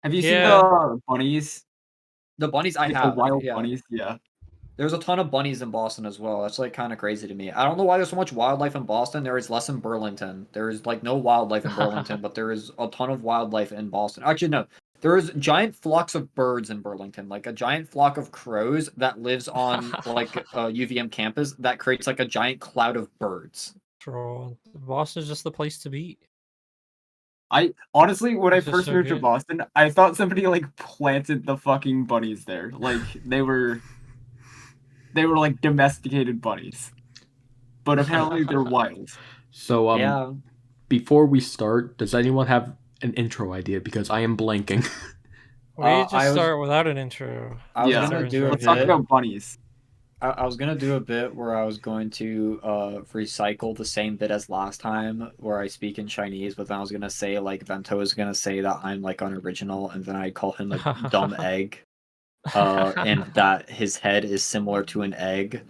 Have you seen Yeah. the bunnies? The bunnies I The have, wild yeah. bunnies? Yeah. There's a ton of bunnies in Boston as well. That's like kind of crazy to me. I don't know why there's so much wildlife in Boston. There is less in Burlington. There is like no wildlife in Burlington, but there is a ton of wildlife in Boston. Actually, no. There is giant flocks of birds in Burlington, like a giant flock of crows that lives on like a UVM campus that creates like a giant cloud of birds. Bro, Boston's just the place to be. I honestly, when I It's just first so moved to good. Boston, I thought somebody like planted the fucking bunnies there. Like they were like domesticated bunnies. But apparently they're wild. So Yeah. before we start, does anyone have an intro idea? Because I am blanking. We just I was start without an intro. I was Yeah. gonna do a Let's talk bit. about bunnies. I was gonna do a bit where I was going to recycle the same bit as last time, where I speak in Chinese, but then I was gonna say like Vento is gonna say that I'm like unoriginal, and then I call him like dumb egg, and that his head is similar to an egg,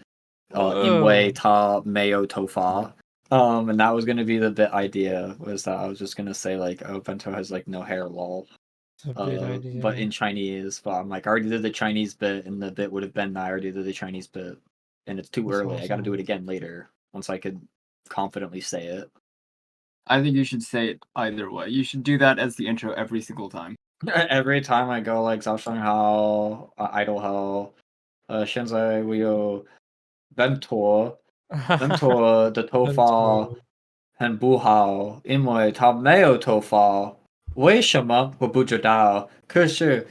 imway ta mayo tofa. And that was gonna be the bit idea, was that I was just gonna say like, oh, Vento has like no hair, lol. It's a bit idea. But in Chinese, but I'm like, I already did the Chinese bit, and the bit would have been that I already did the Chinese bit, and it's too That's early. I got to do awesome. it again later once I could confidently say it. I think you should say it either way. You should do that as the intro every single time. Every time I go like Zhao Sheng Hao, Idle Hao, 现在我有 Ventor 的头发很不好，因为他没有头发。为什么我不知道？可是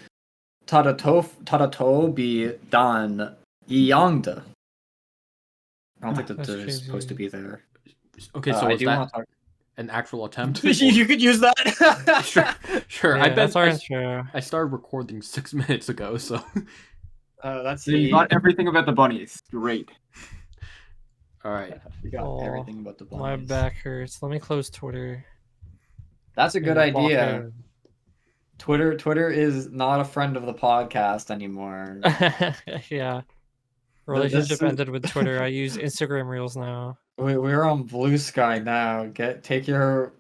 他的头比Dan一样的。I don't think that That's is supposed to crazy. be there. Okay, so I is do that want to talk. an actual attempt? You could use that. Sure. Yeah, that's our intro. I started recording 6 minutes ago, so. That's So you got everything about the bunnies. Great. All right. You got Oh, everything about the bunnies. My back hurts. Let me close Twitter. That's a good Maybe walk idea. in. Twitter is not a friend of the podcast anymore. Yeah. Relationship is- ended with Twitter. I use Instagram Reels now. We're on Blue Sky now. Take your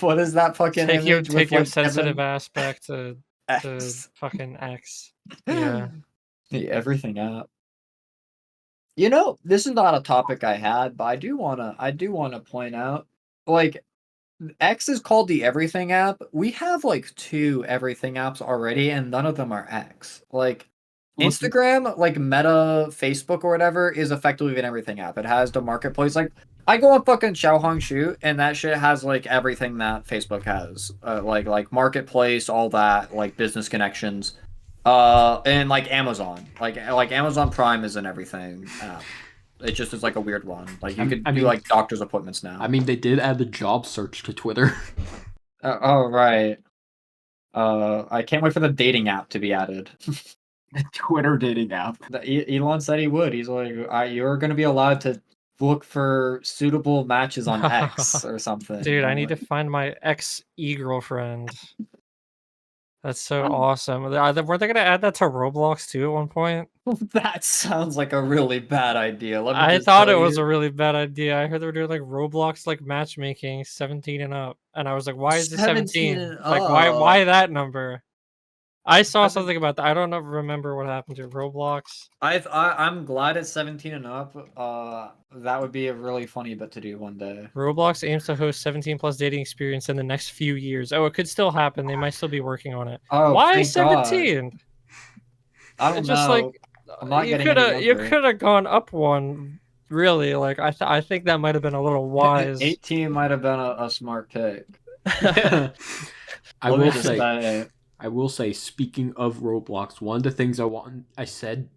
what is that fucking Take your image with, like, sensitive Kevin ass back to X? fucking X. Yeah. The everything app. You know, this is not a topic I had, but I do wanna point out, like, X is called the everything app. We have like 2 everything apps already, and none of them are X. Like Instagram, like Meta, Facebook, or whatever, is effectively an everything app. It has the marketplace. Like I go on fucking Xiaohongshu, and that shit has like everything that Facebook has, like marketplace, all that, like business connections, and like Amazon, like Amazon Prime is an everything app. It just is like a weird one. Like you could do like doctor's appointments now. I mean, they did add the job search to Twitter. Oh right. I can't wait for the dating app to be added. The Twitter dating app. Elon said he would. He's like, you're going to be allowed to look for suitable matches on X or something. Dude, I need to find my ex girlfriend. That's so awesome. Weren't they gonna add that to Roblox too at one point? That sounds like a really bad idea. I thought it was a really bad idea. I heard they were doing like Roblox like matchmaking 17 and up. And I was like, why is it 17? Like why that number? I saw something about that. I don't remember what happened to Roblox. I'm glad it's 17 and up. That would be a really funny bit to do one day. Roblox aims to host 17 plus dating experience in the next few years. Oh, it could still happen. They might still be working on it. Oh, why thank 17? God. I don't just know. Like I'm not you getting could have gone up one. Really, like I think that might have been a little wise. 18 might have been a smart pick. I will say, speaking of Roblox, one of the things I said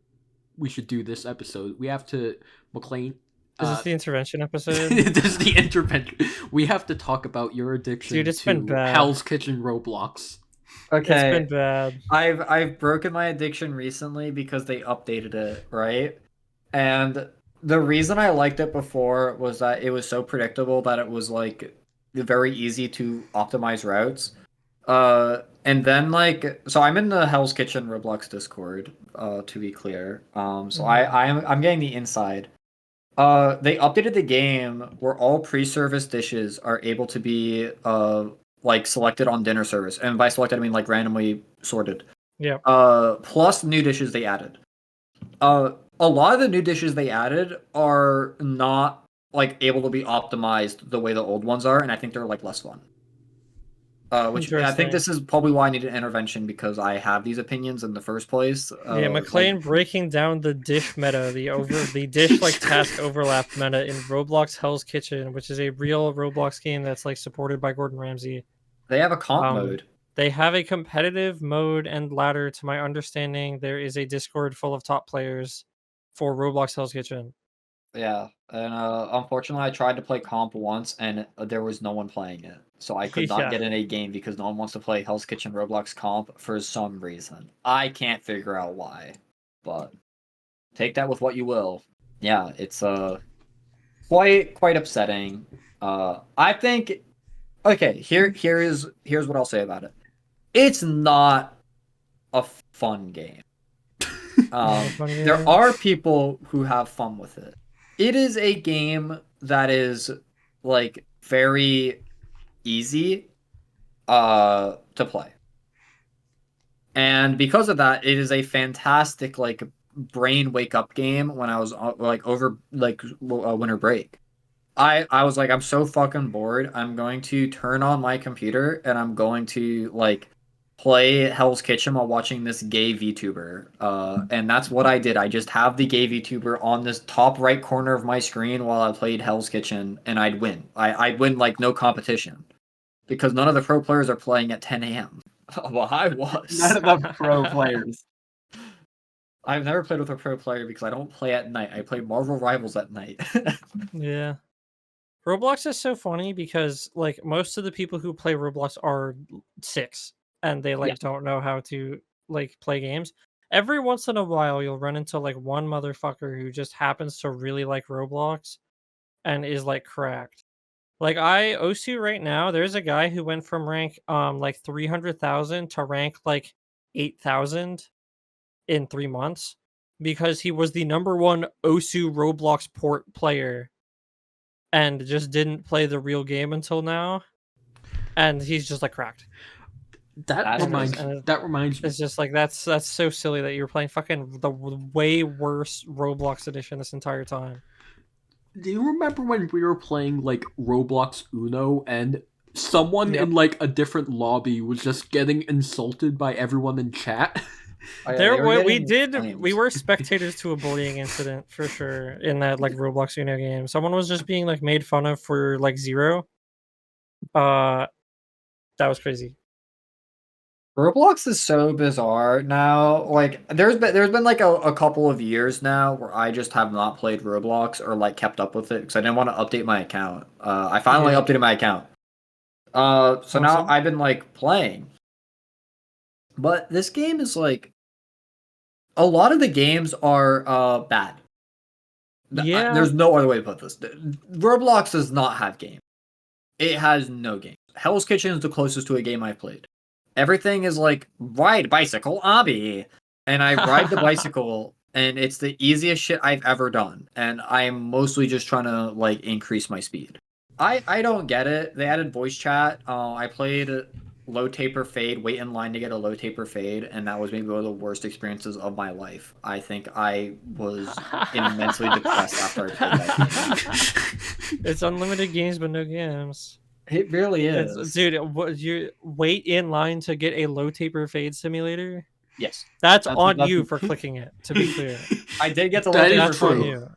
we should do this episode. We have to, McLean. Is this the intervention episode? This is the intervention. We have to talk about your addiction. Dude, it's been bad. Hell's Kitchen Roblox. Okay, it's been bad. I've broken my addiction recently because they updated it, right? And the reason I liked it before was that it was so predictable that it was like very easy to optimize routes. And then like, so I'm in the Hell's Kitchen Roblox Discord, to be clear. So I'm getting the inside. They updated the game where all pre-service dishes are able to be like selected on dinner service, and by selected I mean like randomly sorted. Yeah. Plus new dishes they added. A lot of the new dishes they added are not like able to be optimized the way the old ones are, and I think they're like less fun. Which I think this is probably why I needed intervention, because I have these opinions in the first place. Yeah, McLean breaking down the dish meta, the dish like task overlap meta in Roblox Hell's Kitchen, which is a real Roblox game that's like supported by Gordon Ramsay. They have a comp mode. They have a competitive mode and ladder. To my understanding, there is a Discord full of top players for Roblox Hell's Kitchen. Yeah, and unfortunately, I tried to play comp once, and there was no one playing it, so I could not get in a game because no one wants to play Hell's Kitchen Roblox comp for some reason. I can't figure out why, but take that with what you will. Yeah, it's quite upsetting. I think okay. Here's what I'll say about it. It's not a fun game. There are people who have fun with it. It is a game that is like very easy to play. And because of that, it is a fantastic like brain wake up game when I was like over like winter break. I was like, I'm so fucking bored. I'm going to turn on my computer and I'm going to like play Hell's Kitchen while watching this gay VTuber. And that's what I did. I just have the gay VTuber on this top right corner of my screen while I played Hell's Kitchen, and I'd win. I'd win like no competition. Because none of the pro players are playing at 10 a.m. Well, I was. None of the pro players. I've never played with a pro player because I don't play at night. I play Marvel Rivals at night. Yeah. Roblox is so funny because like most of the people who play Roblox are 6 and they like don't know how to like play games. Every once in a while you'll run into like one motherfucker who just happens to really like Roblox and is like cracked. Like OSU right now, there's a guy who went from rank like 300,000 to rank like 8,000 in 3 months because he was the number 1 OSU Roblox port player and just didn't play the real game until now, and he's just like cracked. That reminds me. It's just like that's so silly that you're playing fucking the way worse Roblox edition this entire time. Do you remember when we were playing like Roblox Uno and someone in like a different lobby was just getting insulted by everyone in chat? We were spectators to a bullying incident for sure in that like Roblox Uno game. Someone was just being like made fun of for like 0. That was crazy. Roblox is so bizarre now. Like there's been like a couple of years now where I just have not played Roblox or like kept up with it because I didn't want to update my account. I finally updated my account. So now I've been like playing. But this game is like a lot of the games are bad. Yeah. There's no other way to put this. Roblox does not have games. It has no game. Hell's Kitchen is the closest to a game I've played. Everything is like, ride bicycle, obby. And I ride the bicycle, and it's the easiest shit I've ever done. And I'm mostly just trying to like increase my speed. I don't get it. They added voice chat. I played low taper fade, wait in line to get a low taper fade, and that was maybe one of the worst experiences of my life. I think I was immensely depressed after I played that game. It's unlimited games but no games. It really is. Dude, you wait in line to get a low taper fade simulator? Yes. That's on you for clicking it, to be clear. I did get the low taper fade. On you.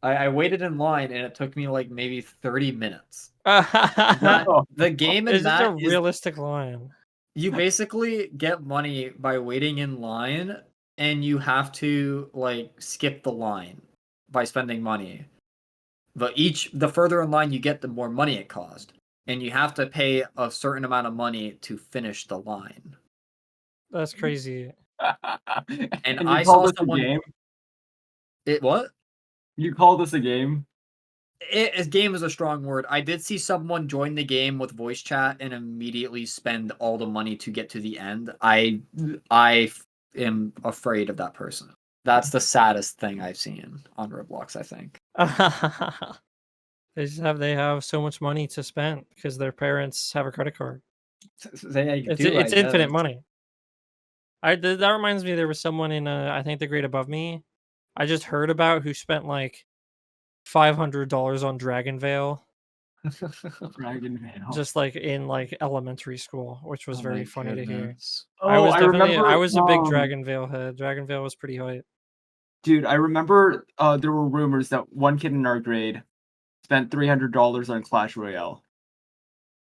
I waited in line and it took me like maybe 30 minutes. The game is a realistic line. You basically get money by waiting in line, and you have to like skip the line by spending money. But the further in line you get, the more money it costs, and you have to pay a certain amount of money to finish the line. That's crazy. And I saw someone. Game? It what? You call this a game? Game is a strong word. I did see someone join the game with voice chat and immediately spend all the money to get to the end. I am afraid of that person. That's the saddest thing I've seen on Roblox, I think. They have so much money to spend because their parents have a credit card. It's infinite money. That reminds me, there was someone in I think the grade above me, I just heard about, who spent like $500 on Dragon Veil, Dragon Veil. just like in like elementary school, which was very funny to hear. Oh, I was a big Dragon Veil head. Dragon Veil was pretty hype. Dude, I remember there were rumors that one kid in our grade spent $300 on Clash Royale.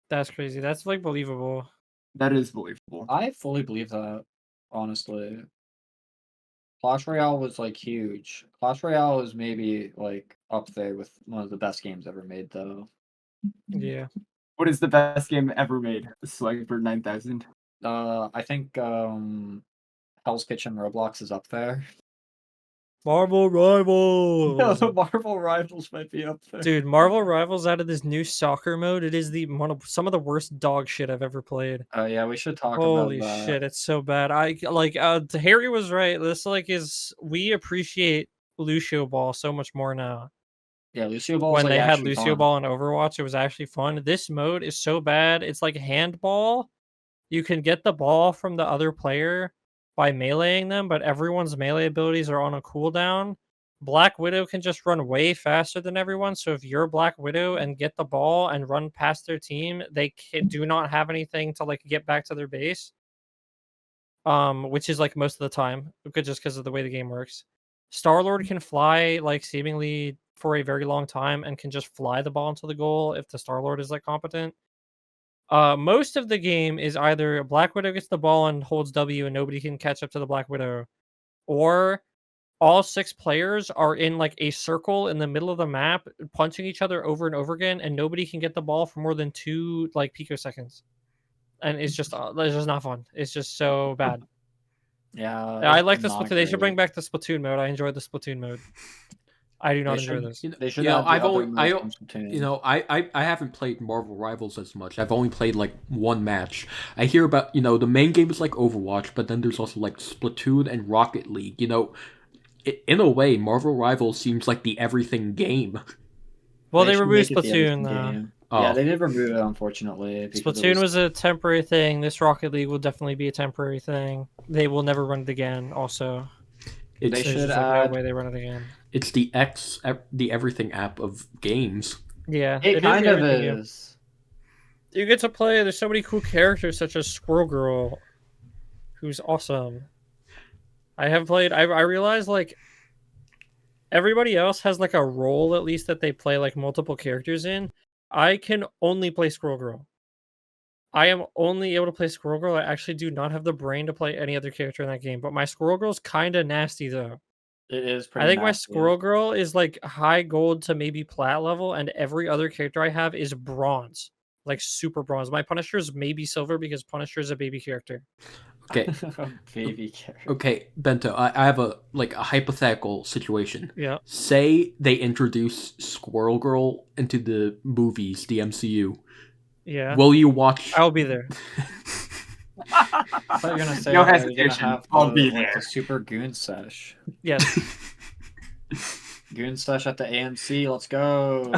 That's crazy. That's like believable. That is believable. I fully believe that, honestly. Clash Royale was like huge. Clash Royale is maybe like up there with one of the best games ever made, though. Yeah. What is the best game ever made? Swagbert 9000. I think Hell's Kitchen Roblox is up there. Marvel Rivals. Marvel Rivals might be up there. Dude, Marvel Rivals added this new soccer mode. It is some of the worst dog shit I've ever played. Oh yeah, we should talk Holy about that. shit, it's so bad. Harry was right. This we appreciate Lucio Ball so much more now. Yeah, Lucio Ball. When they had Lucio Ball in Overwatch, it was actually fun. This mode is so bad. It's like handball. You can get the ball from the other player by meleeing them, but everyone's melee abilities are on a cooldown. Black Widow can just run way faster than everyone, so if you're Black Widow and get the ball and run past their team, they do not have anything to like get back to their base. Which is like most of the time, just because of the way the game works. Star-Lord can fly like seemingly for a very long time and can just fly the ball into the goal if the Star-Lord is like competent. Most of the game is either Black Widow gets the ball and holds W and nobody can catch up to the Black Widow, or all 6 players are in like a circle in the middle of the map punching each other over and over again, and nobody can get the ball for more than 2 like picoseconds. And it's just not fun. It's just so bad. Yeah, I like the Splatoon. They should bring back the Splatoon mode. I enjoyed the Splatoon mode. I do not enjoy this. They should. I haven't played Marvel Rivals as much. I've only played like one match. I hear about the main game is like Overwatch, but then there's also like Splatoon and Rocket League. In a way, Marvel Rivals seems like the everything game. Well, they removed Splatoon. Oh. Yeah, they did remove it, unfortunately. Splatoon was a temporary thing. This Rocket League will definitely be a temporary thing. They will never run it again. Also, they should no way they run it again. It's the everything app of games. Yeah, it kind of is. You get to play. There's so many cool characters, such as Squirrel Girl, who's awesome. I have played. I realized like everybody else has like a role at least that they play like multiple characters in. I can only play Squirrel Girl. I am only able to play Squirrel Girl. I actually do not have the brain to play any other character in that game. But my Squirrel Girl's kind of nasty though. It is pretty. I think my Squirrel Girl is like high gold to maybe plat level, and every other character I have is bronze, like super bronze. My Punisher is maybe silver because Punisher is a baby character. Okay. Baby character. Okay, Bento, I have a hypothetical situation. Yeah. Say they introduce Squirrel Girl into the movies, the MCU. Yeah. Will you watch? I'll be there. I thought you were gonna say no hesitation. I'll be there. A super goon sesh. Yes. Goon sesh at the AMC. Let's go.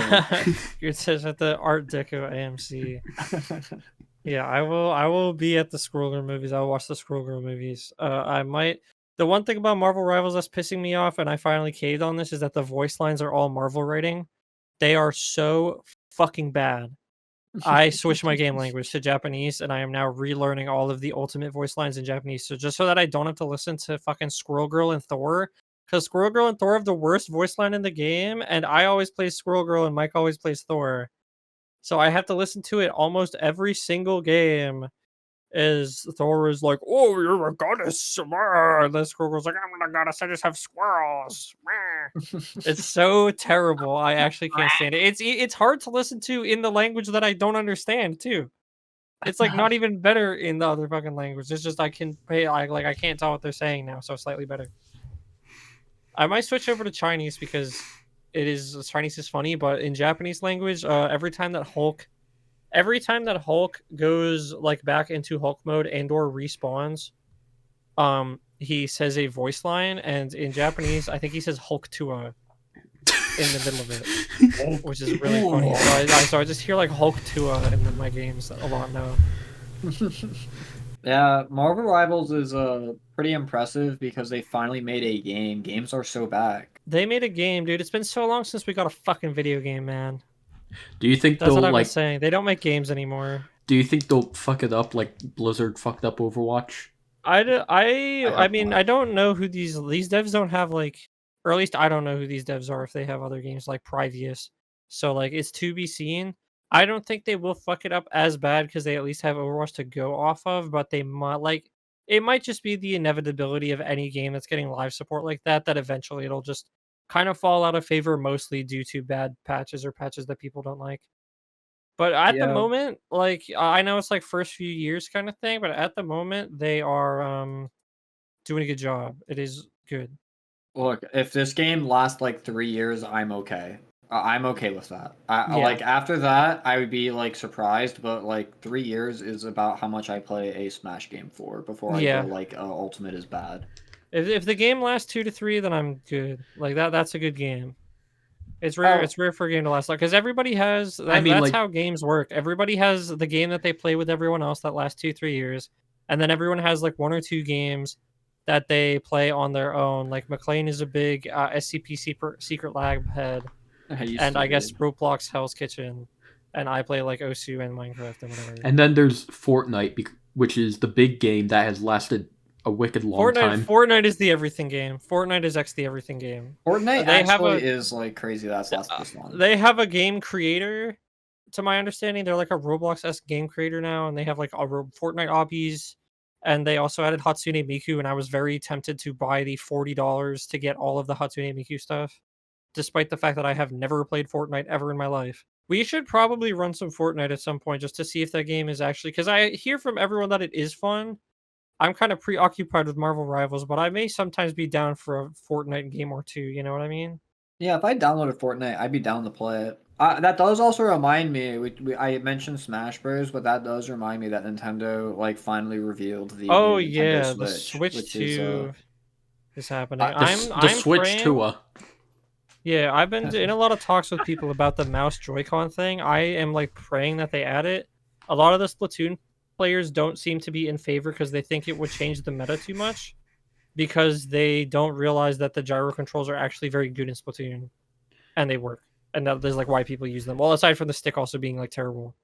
Goon sesh at the Art Deco AMC. Yeah, I will be at the Squirrel Girl movies. I'll watch the Squirrel Girl movies. I might. The one thing about Marvel Rivals that's pissing me off, and I finally caved on this, is that the voice lines are all Marvel writing. They are so fucking bad. I switched my game language to Japanese, and I am now relearning all of the ultimate voice lines in Japanese. So just so that I don't have to listen to fucking Squirrel Girl and Thor, because Squirrel Girl and Thor have the worst voice line in the game, and I always play Squirrel Girl and Mike always plays Thor. So I have to listen to it almost every single game. As Thor is like, "Oh, you're a goddess," and then Squirrel Girl's like, "I'm not a goddess. I just have squirrels." It's so terrible. I actually can't stand it. It's hard to listen to in the language that I don't understand too. It's like not even better in the other fucking language. It's just I can't tell what they're saying now, so slightly better. I might switch over to Chinese because Chinese is funny, but in Japanese language, every time that Hulk goes like back into Hulk mode and or respawns, he says a voice line, and in Japanese, I think he says Hulk Tua. in the middle of it, which is really funny. So I just hear like Hulk Tua in my games a lot now. Yeah, Marvel Rivals is pretty impressive because they finally made a game. Games are so back. They made a game, dude. It's been so long since we got a fucking video game, man. Do you think That's what they'll I've been like? saying. They don't make games anymore. Do you think they'll fuck it up like Blizzard fucked up Overwatch? I mean, I don't know who these devs don't have like, or at least I don't know who these devs are if they have other games like previous. So like it's to be seen. I don't think they will fuck it up as bad because they at least have Overwatch to go off of, but they might like it might just be the inevitability of any game that's getting live support like that eventually it'll just kind of fall out of favor mostly due to bad patches or patches that people don't like. But at the Yeah. moment, like I know it's like first few years kind of thing, but at the moment they are doing a good job. It is good. Look, if this game lasts like 3 years, I'm okay. I'm okay with that. Yeah. Like after that, I would be like surprised, but like 3 years is about how much I play a Smash game for before I Yeah. go like Ultimate is bad. If the game lasts 2 to 3, then I'm good. Like that's a good game. It's rare. Oh. It's rare for a game to last long because everybody has. That's like- how games work. Everybody has the game that they play with everyone else that lasts 2-3 years, and then everyone has like 1 or 2 games that they play on their own. Like McLean is a big SCP secret lab head, and I guess Roblox Hell's Kitchen, and I play like Osu and Minecraft and whatever. And then there's Fortnite, which is the big game that has lasted a wicked long time. Fortnite is the everything game. Fortnite is the everything game. Fortnite actually is like crazy. That's lasted this long. They have a game creator, to my understanding. They're like a Roblox-esque game creator now, and they have like a Fortnite obbies, and they also added Hatsune Miku, and I was very tempted to buy the $40 to get all of the Hatsune Miku stuff, despite the fact that I have never played Fortnite ever in my life. We should probably run some Fortnite at some point just to see if that game is actually, because I hear from everyone that it is fun. I'm kind of preoccupied with Marvel Rivals, but I may sometimes be down for a Fortnite game or two. You know what I mean? Yeah, if I downloaded Fortnite, I'd be down to play it. That does also remind me. I mentioned Smash Bros, but that does remind me that Nintendo like finally revealed the new Nintendo the Switch, Switch 2 is happening. The I'm Switch praying, 2. Yeah, I've been in a lot of talks with people about the mouse Joy-Con thing. I am like praying that they add it. A lot of the Splatoon players don't seem to be in favor because they think it would change the meta too much, because they don't realize that the gyro controls are actually very good in Splatoon, and they work. And that is like why people use them. Well, aside from the stick also being like terrible.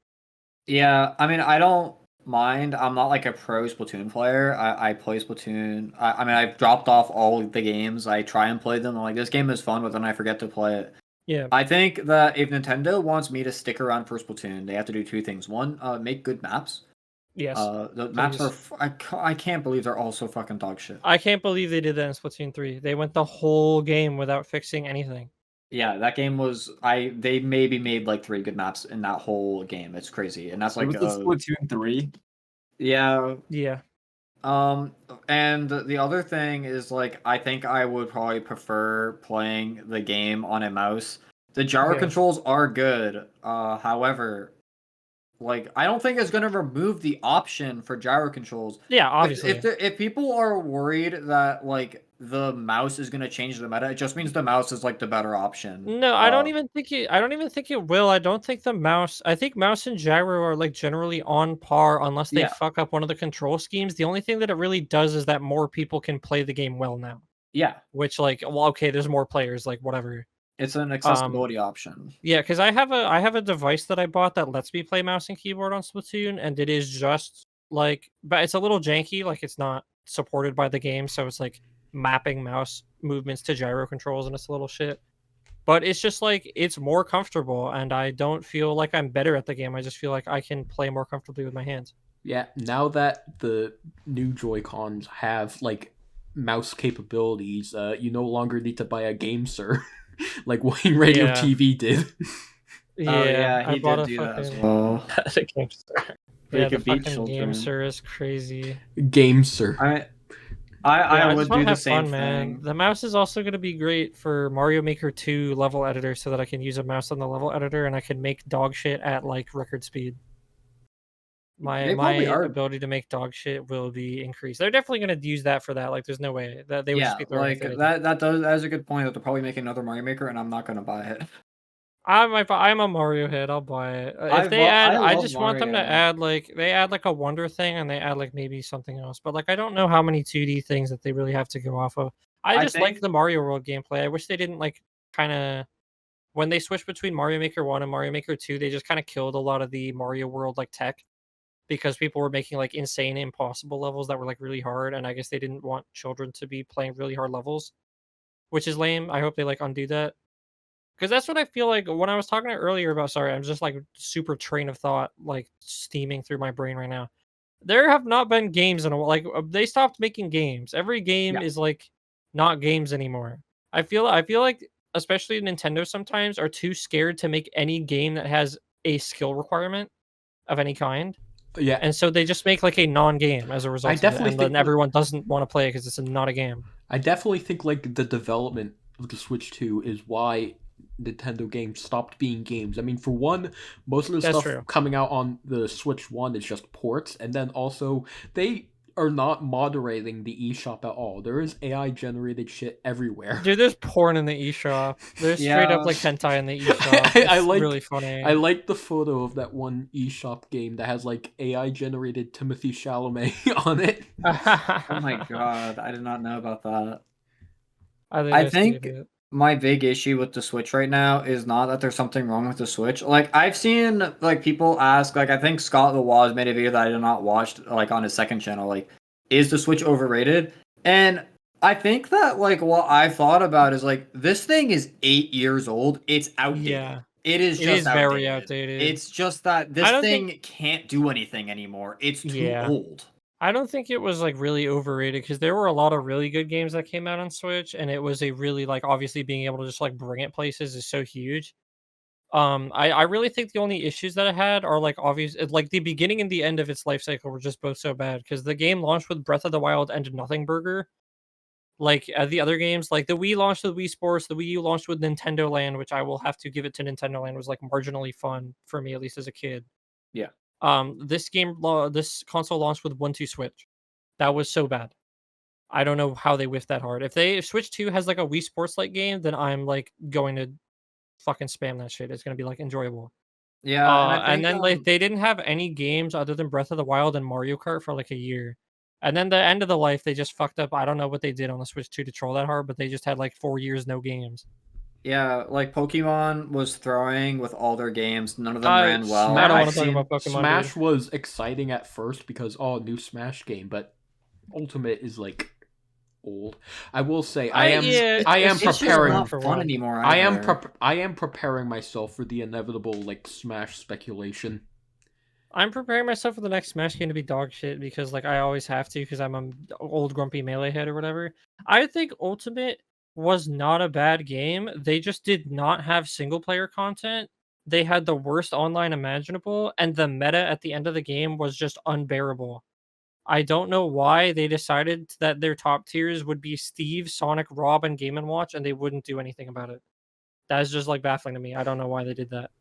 Yeah, I mean, I don't mind. I'm not like a pro Splatoon player. I play Splatoon. I mean, I've dropped off all the games. I try and play them. I'm like, this game is fun, but then I forget to play it. Yeah. I think that if Nintendo wants me to stick around for Splatoon, they have to do 2 things. One, make good maps. Yes. The maps are. I can't believe they're all so fucking dog shit. I can't believe they did that in Splatoon 3. They went the whole game without fixing anything. Yeah, that game was. They maybe made like 3 good maps in that whole game. It's crazy, and that's like it was Splatoon 3. Yeah. Yeah. And the other thing is like I think I would probably prefer playing the game on a mouse. The gyro controls are good. However, like I don't think it's gonna remove the option for gyro controls. Yeah, obviously. If people are worried that like the mouse is gonna change the meta, it just means the mouse is like the better option. No, I don't even think it. I don't even think it will. I don't think the mouse. I think mouse and gyro are like generally on par, unless they fuck up one of the control schemes. The only thing that it really does is that more people can play the game well now. Yeah. Which like, well, okay, there's more players, like whatever. It's an accessibility option. Yeah, because I have a device that I bought that lets me play mouse and keyboard on Splatoon, and it is just like, but it's a little janky. Like it's not supported by the game, so it's like mapping mouse movements to gyro controls, and it's a little shit. But it's just like it's more comfortable, and I don't feel like I'm better at the game. I just feel like I can play more comfortably with my hands. Yeah, now that the new Joy-Cons have like mouse capabilities, you no longer need to buy a game, sir. Like Wayne Radio TV did. Yeah, he did do that as well. The game sir. Yeah, the fucking game sir is crazy. Game sir. I would just do wanna the have same fun, man. thing. The mouse is also going to be great for Mario Maker 2 level editor, so that I can use a mouse on the level editor and I can make dog shit at like record speed. My They probably are. ability to make dog shit will be increased. They're definitely gonna use that for that. Like, there's no way that they would just Yeah, be throwing like it if they didn't. that is a good point that they're probably making another Mario Maker, and I'm not gonna buy it. I'm a Mario head. I'll buy it. If they I add, I love just want them to Mario. add like they add like a wonder thing, and they add like maybe something else. But like I don't know how many 2D things that they really have to go off of. I I just like think the Mario World gameplay. I wish they didn't like kind of when they switched between Mario Maker 1 and Mario Maker 2, they just kind of killed a lot of the Mario World like tech because people were making like insane impossible levels that were like really hard, and I guess they didn't want children to be playing really hard levels, which is lame. I hope they like undo that. Because that's what I feel like when I was talking earlier about. Sorry, I'm just like super train of thought, like steaming through my brain right now. There have not been games in a while. Like they stopped making games. Every game Yeah. is like not games anymore. I feel like especially Nintendo sometimes are too scared to make any game that has a skill requirement of any kind. Yeah, And so they just make like a non-game as a result I of it, definitely and think then everyone doesn't want to play it because it's not a game. I definitely think like the development of the Switch 2 is why Nintendo games stopped being games. I mean, for one, most of the That's stuff true. coming out on the Switch 1 is just ports, and then also they are not moderating the eShop at all. There is AI generated shit everywhere. Dude, there's porn in the eShop. There's straight up Yeah. like hentai in the eShop. It's I like really funny. I like the photo of that one eShop game that has like AI generated Timothy Chalamet on it. Oh my god, I did not know about that. I I think think stupid. my big issue with the Switch right now is not that there's something wrong with the Switch. Like I've seen like people ask, like I think Scott the Waz made a video that I did not watch like on his second channel, like, is the Switch overrated? And I think that like what I've thought about is like this thing is 8 years old. It's outdated. Yeah. It is It just is very outdated. It's just that I this don't thing think can't do anything anymore. It's too Yeah. old. I don't think it was like really overrated because there were a lot of really good games that came out on Switch, and it was a really like obviously being able to just like bring it places is so huge. I really think the only issues that it had are like obvious, like the beginning and the end of its life cycle were just both so bad because the game launched with Breath of the Wild and Nothing Burger. Like the other games, like the Wii launched with Wii Sports, the Wii U launched with Nintendo Land, which I will have to give it to Nintendo Land was like marginally fun for me at least as a kid. Yeah. This console launched with 1-2 Switch. That was so bad. I don't know how they whiffed that hard. If Switch 2 has like a Wii Sports like game, then I'm like going to fucking spam that shit. It's gonna be like enjoyable. Yeah, and I And think then like they didn't have any games other than Breath of the Wild and Mario Kart for like a year. And then the end of the life, they just fucked up. I don't know what they did on the Switch 2 to troll that hard, but they just had like 4 years no games. yeah, like Pokemon was throwing with all their games. None of them Uh, ran well. I don't I've wanna talk seen about Pokemon, Smash dude. was exciting at first because new Smash game, but Ultimate is like old. I will say I am it's just preparing not for fun one. anymore. I am either. I am preparing myself for the inevitable like Smash speculation. I'm preparing myself for the next Smash game to be dog shit because like I always have to because I'm an old grumpy melee head or whatever. I think Ultimate was not a bad game. They just did not have single player content. They had the worst online imaginable, and the meta at the end of the game was just unbearable. I don't know why they decided that their top tiers would be Steve, Sonic, Rob, and Game and Watch, and they wouldn't do anything about it. That is just like baffling to me. I don't know why they did that.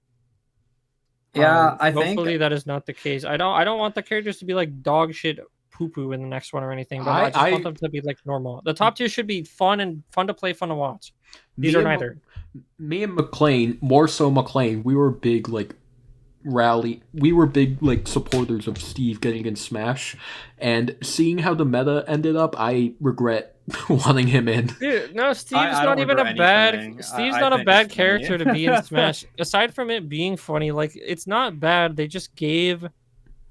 Yeah, I think Hopefully that is not the case. I don't want the characters to be like dog shit poo poo in the next one or anything, but I just want them to be like normal. The top tier should be fun and fun to play, fun to watch. These are neither. Me and McLean, more so McLean, we were big like supporters of Steve getting in Smash, and seeing how the meta ended up, I regret wanting him in. Dude, no, Steve's I not don't even a regret bad. anything. Steve's I not a think bad it's funny. character to be in Smash. Aside from it being funny, like it's not bad. They just gave.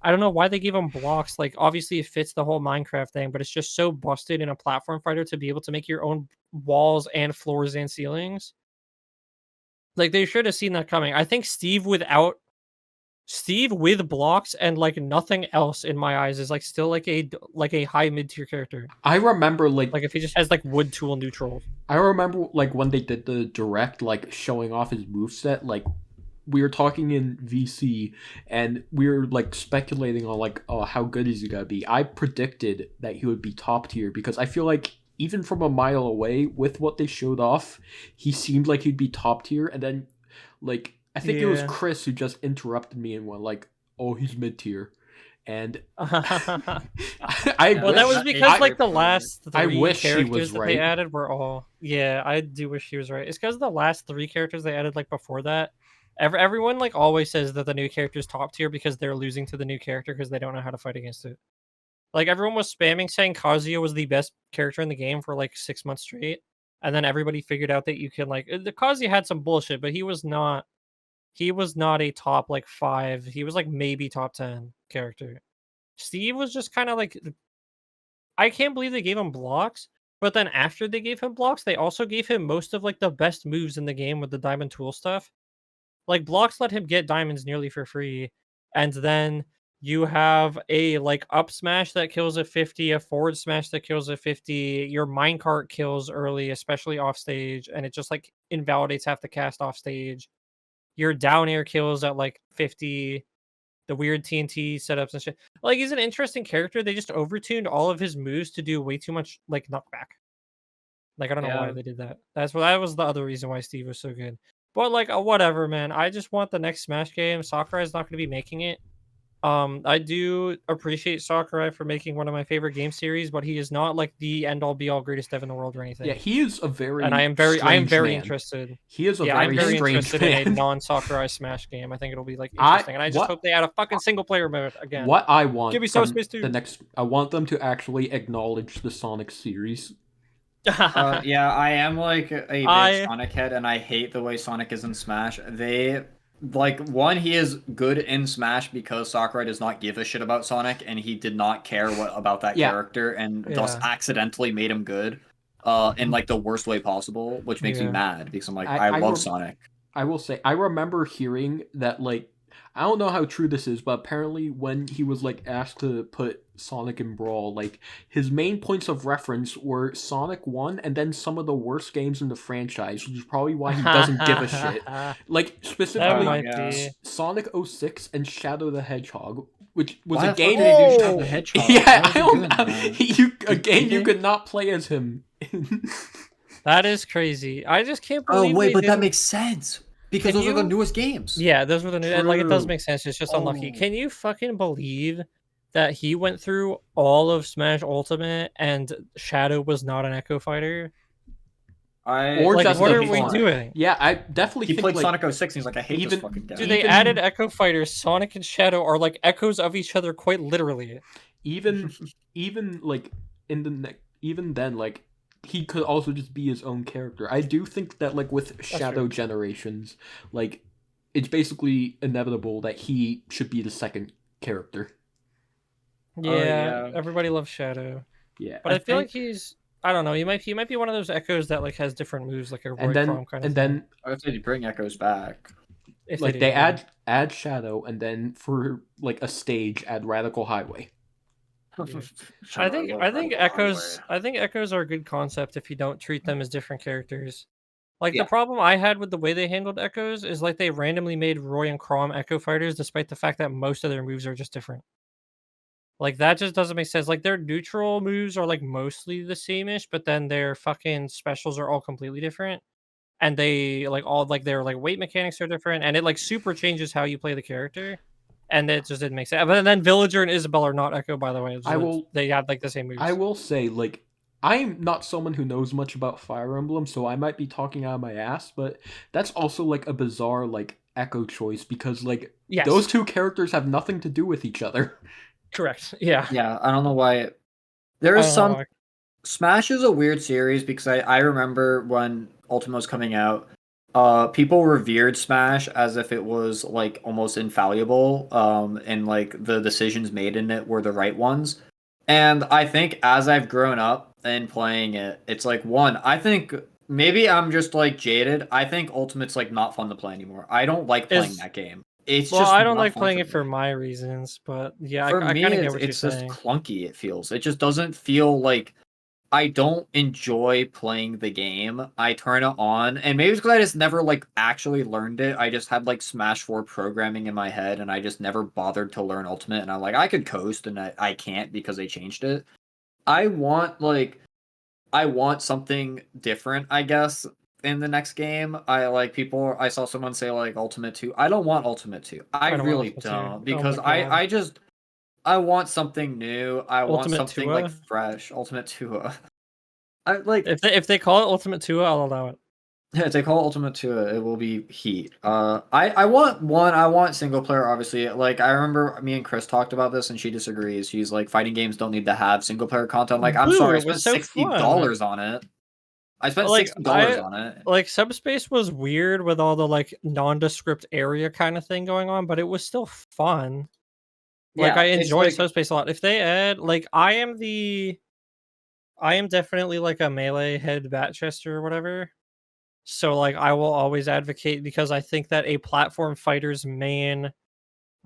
I don't know why they gave him blocks. Like obviously it fits the whole Minecraft thing, but it's just so busted in a platform fighter to be able to make your own walls and floors and ceilings. Like they should have seen that coming. I think Steve with blocks and like nothing else in my eyes is like still like a high mid tier character. I remember like if he just has like wood tool neutrals. I remember like when they did the direct like showing off his moveset, like we were talking in VC and we were like speculating on like, oh, how good is he gonna be? I predicted that he would be top tier because I feel like even from a mile away with what they showed off, he seemed like he'd be top tier, and then like I think it was Chris who just interrupted me and went like, oh, he's mid tier. and Well, I Well, that wish was because like the I- last I three wish she was characters that they right. added were all. Yeah, I do wish she was right. It's because the last three characters they added like before that. Everyone like always says that the new character is top tier because they're losing to the new character because they don't know how to fight against it. Like everyone was spamming saying Kazuya was the best character in the game for like 6 months straight, and then everybody figured out that you can like the Kazuya had some bullshit, but he was not. He was not a top like 5. He was like maybe top 10 character. Steve was just kind of like I can't believe they gave him blocks, but then after they gave him blocks, they also gave him most of like the best moves in the game with the diamond tool stuff. Like blocks let him get diamonds nearly for free, and then you have a like up smash that kills at 50, a forward smash that kills at 50, your minecart kills early, especially off stage, and it just like invalidates half the cast off stage. Your down air kills at like 50, the weird TNT setups and shit. Like he's an interesting character. They just overtuned all of his moves to do way too much like knockback. Like I don't know why Yeah. they did that. That was the other reason why Steve was so good. But like whatever, man. I just want the next Smash game. Sakurai's not going to be making it. I do appreciate Sakurai for making one of my favorite game series, but he is not like the end all be all greatest dev in the world or anything. Yeah, he is a very And I am very strange man. interested. He is a Yeah, I'm very very strange interested man. in a non-Sakurai Smash game. I think it'll be like interesting, and I just hope they add a fucking single player mode again. What I want Give me from Space 2. the next, I want them to actually acknowledge the Sonic series. Yeah, I am like a big I- Sonic head, and I hate the way Sonic is in Smash. They like one, he is good in Smash because Sakurai does not give a shit about Sonic, and he did not care about that Yeah. character, and thus Yeah. accidentally made him good, in like the worst way possible, which makes me Yeah. mad because I'm like, I I love rem- Sonic. I will say, I remember hearing that, like, I don't know how true this is, but apparently when he was, like, asked to put Sonic in Brawl, like, his main points of reference were Sonic 1 and then some of the worst games in the franchise, which is probably why he doesn't give a shit. Like, That specifically, might yeah. be. Sonic 06 and Shadow the Hedgehog, which was Why a the fuck game... did they do Shadow the Hedgehog? Yeah, Why is I he don't doing know. that? A game you cheating? could not play as him. That is crazy. I just can't Oh believe wait, they but that didn't- makes sense because Can those are the you- newest games. Yeah, those were the new. And, like, it does True. make sense. It's just unlucky. Oh. Can you fucking believe that he went through all of Smash Ultimate and Shadow was not an Echo Fighter? Or Like, just what a are we fun- doing? Yeah, I definitely He think played like, Sonic 06 and he's like, I hate even- this fucking guy. Dude, they Even- added Echo Fighters. Sonic and Shadow are like echoes of each other, quite literally. even like in the even then, like, he could also just be his own character. I do think that, like, with Shadow true. Generations, like, it's basically inevitable that he should be the second character. Yeah, yeah. everybody loves Shadow, Yeah, but I feel like he's. I don't know. He might be one of those echoes that like has different moves, like a Roy and then Chrome kind of and thing. then I would say to bring Echoes back. If like do, they yeah. add Shadow, and then for like a stage add Radical Highway. I think echoes are a good concept if you don't treat them as different characters. Like Yeah. the problem I had with the way they handled echoes is like they randomly made Roy and Crom echo fighters despite the fact that most of their moves are just different. Like that just doesn't make sense. Like their neutral moves are like mostly the same-ish, but then their fucking specials are all completely different. And they like all like their like weight mechanics are different, and it like super changes how you play the character. And it just didn't make sense. But then Villager and Isabel are not Echo, by the way. They have like the same moves. I will say, like, I'm not someone who knows much about Fire Emblem, so I might be talking out of my ass, but that's also like a bizarre like Echo choice because like Yes. those two characters have nothing to do with each other. Correct. Yeah. Yeah, I don't know why. There I is don't know some. why. Smash is a weird series because I remember when Ultima was coming out, people revered Smash as if it was like almost infallible, and like the decisions made in it were the right ones. And I think as I've grown up and playing it, it's like I think maybe I'm just like jaded. I think Ultimate's like not fun to play anymore. I don't like playing that game. It's Well, just I don't not like fun playing for it for me. my reasons, but yeah, For I me, kind of get what it's you're just saying. clunky. It feels. It just doesn't feel like I don't enjoy playing the game. I turn it on, and maybe it's because I just never like actually learned it. I just had like Smash 4 programming in my head, and I just never bothered to learn Ultimate. And I'm like, I could coast, and I can't because they changed it. I want something different, I guess, in the next game. I saw someone say like Ultimate 2. I don't want Ultimate 2. I I don't want really Ultimate 2. don't Oh because my God. I just I want something new. I want Ultimate something Tua? like fresh. Ultimate Tua. I like If they call it Ultimate Tua, I'll allow it. if they call it Ultimate Tua, it will be heat. I want one. I want single player. Obviously, like I remember me and Chris talked about this, and she disagrees. She's like, fighting games don't need to have single player content. Like, I'm Boo, sorry, I it was spent so $60 fun. on it. I spent Like $60 on it. like Subspace was weird with all the like nondescript area kind of thing going on, but it was still fun. Like Yeah, I it's enjoy like Subspace a lot. If they add like I am definitely like a melee head bat chester or whatever. So like I will always advocate because I think that a platform fighter's main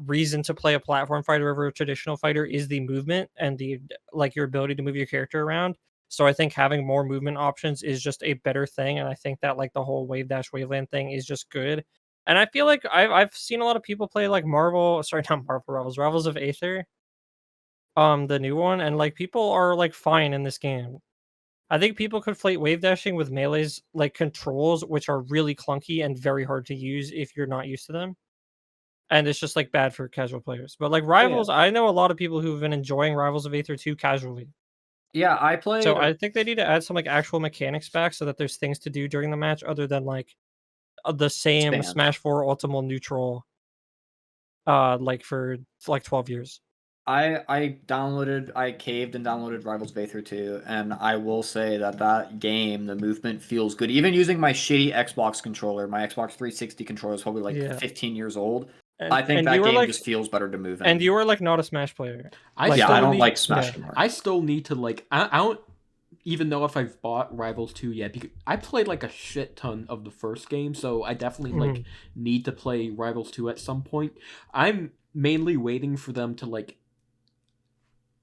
reason to play a platform fighter over a traditional fighter is the movement and the like your ability to move your character around. So I think having more movement options is just a better thing, and I think that like the whole wave dash waveland thing is just good. And I feel like I've seen a lot of people play like not Marvel Rivals, Rivals of Aether, the new one, and like people are like fine in this game. I think people conflate wave dashing with melee's like controls, which are really clunky and very hard to use if you're not used to them. And it's just like bad for casual players. But like oh, yeah. Rivals, I know a lot of people who've been enjoying Rivals of Aether 2 casually. Yeah, I played. So I think they need to add some like actual mechanics back so that there's things to do during the match other than like the same Stand. Smash 4 Ultimate Neutral like for like 12 years. I caved and downloaded Rivals of Aether 2, and I will say that game, the movement feels good. Even using my shitty Xbox controller, my Xbox 360 controller is probably like Yeah. 15 years old. And, I think and that you were game like just feels better to move in. and you were like not a Smash player. I Like, yeah, still I don't need, like Smash yeah. anymore. I still need to like. I don't even know if I've bought Rivals 2 yet because I played like a shit ton of the first game, so I definitely like need to play Rivals 2 at some point. I'm mainly waiting for them to like.